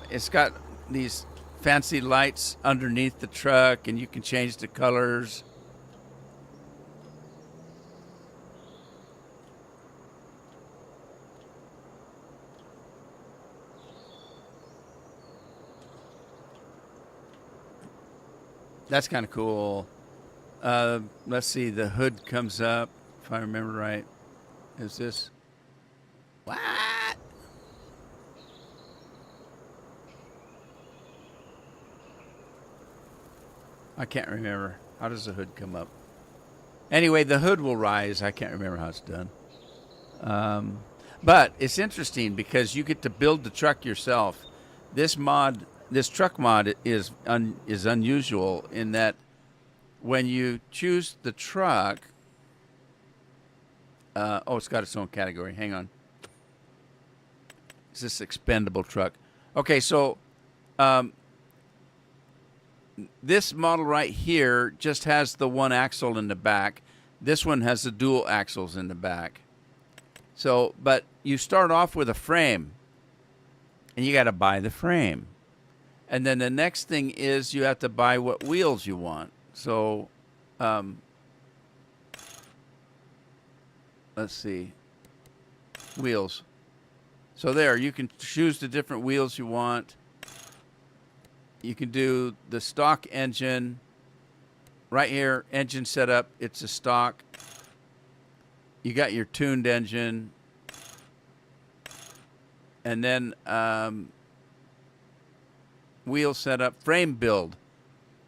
It's got these fancy lights underneath the truck, and you can change the colors. That's kind of cool. Let's see. The hood comes up, if I remember right. Is this? What? I can't remember. How does the hood come up? Anyway, the hood will rise. I can't remember how it's done. But it's interesting because you get to build the truck yourself. This truck mod is unusual in that when you choose the truck, it's got its own category. Hang on. Is this expendable truck? Okay, so this model right here just has the one axle in the back. This one has the dual axles in the back. So, but you start off with a frame, and you got to buy the frame. And then the next thing is you have to buy what wheels you want. So, let's see. Wheels. So there, you can choose the different wheels you want. You can do the stock engine. Right here, engine setup, it's a stock. You got your tuned engine. And then wheel setup, frame build.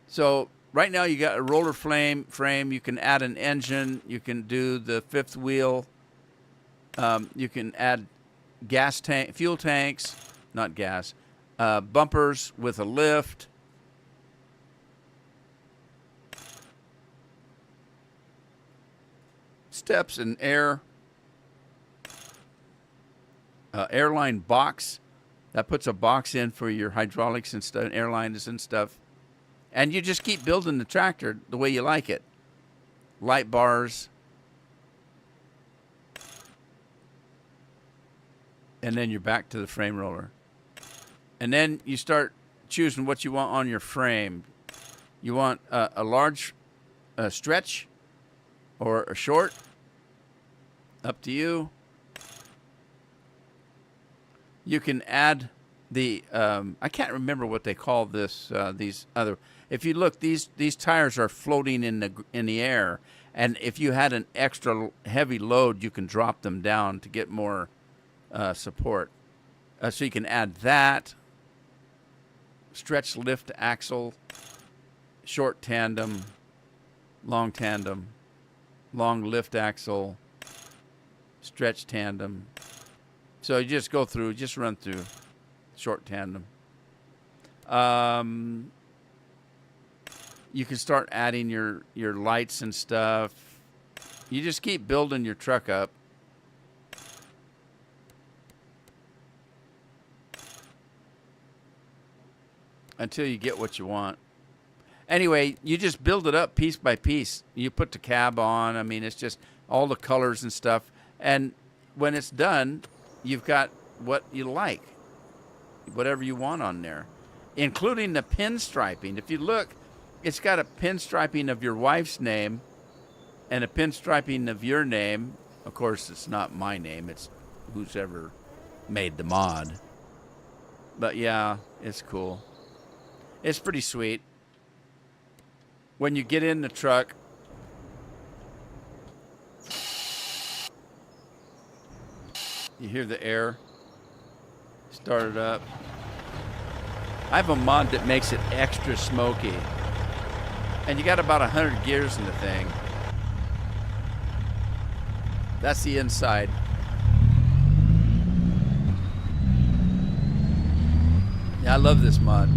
So right now you got a roller frame. You can add an engine. You can do the fifth wheel. You can add fuel tanks, not gas, bumpers with a lift. Steps and air. Airline box. That puts a box in for your hydraulics and stuff, airlines and stuff. And you just keep building the tractor the way you like it. Light bars. And then you're back to the frame roller. And then you start choosing what you want on your frame. You want a large stretch or a short. Up to you. You can add the I can't remember what they call this. These other. If you look, these tires are floating in the air, and if you had an extra heavy load, you can drop them down to get more support. So you can add that. Stretch lift axle, short tandem, long lift axle, stretch tandem. So you just run through short tandem. You can start adding your lights and stuff. You just keep building your truck up. until you get what you want. Anyway, you just build it up piece by piece. You put the cab on. I mean, it's just all the colors and stuff. And when it's done, you've got what you like, whatever you want on there, including the pinstriping. If you look, it's got a pinstriping of your wife's name and a pinstriping of your name. Of course, it's not my name. It's who's ever made the mod. But yeah, it's cool. It's pretty sweet. When you get in the truck, you hear the air start it up. I have a mod that makes it extra smoky. And you got about 100 gears in the thing. That's the inside. Yeah, I love this mod.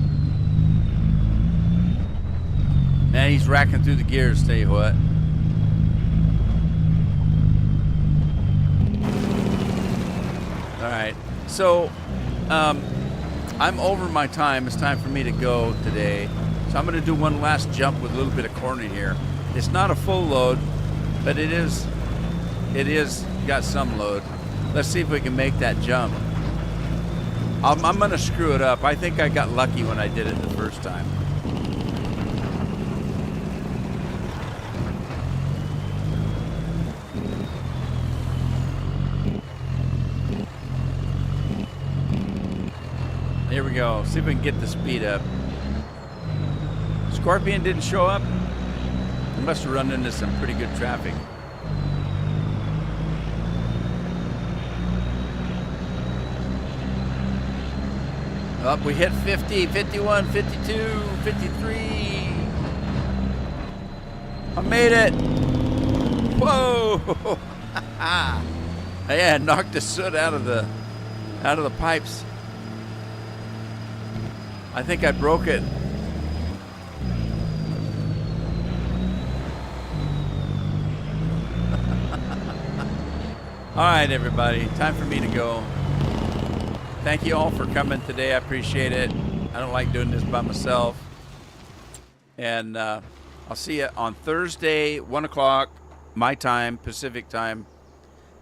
Man, he's racking through the gears, tell you what. All right, so I'm over my time. It's time for me to go today. So I'm going to do one last jump with a little bit of corn in here. It's not a full load, but it is got some load. Let's see if we can make that jump. I'm going to screw it up. I think I got lucky when I did it the first time. Here we go. See if we can get the speed up. Scorpion didn't show up. He must have run into some pretty good traffic. Up, we hit 50, 51, 52, 53. I made it. Whoa! Yeah, knocked the soot out of the pipes. I think I broke it. All right, everybody. Time for me to go. Thank you all for coming today. I appreciate it. I don't like doing this by myself. And I'll see you on Thursday, 1 o'clock, my time, Pacific time.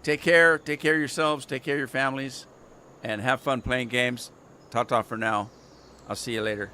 Take care. Take care of yourselves. Take care of your families. And have fun playing games. Ta-ta for now. I'll see you later.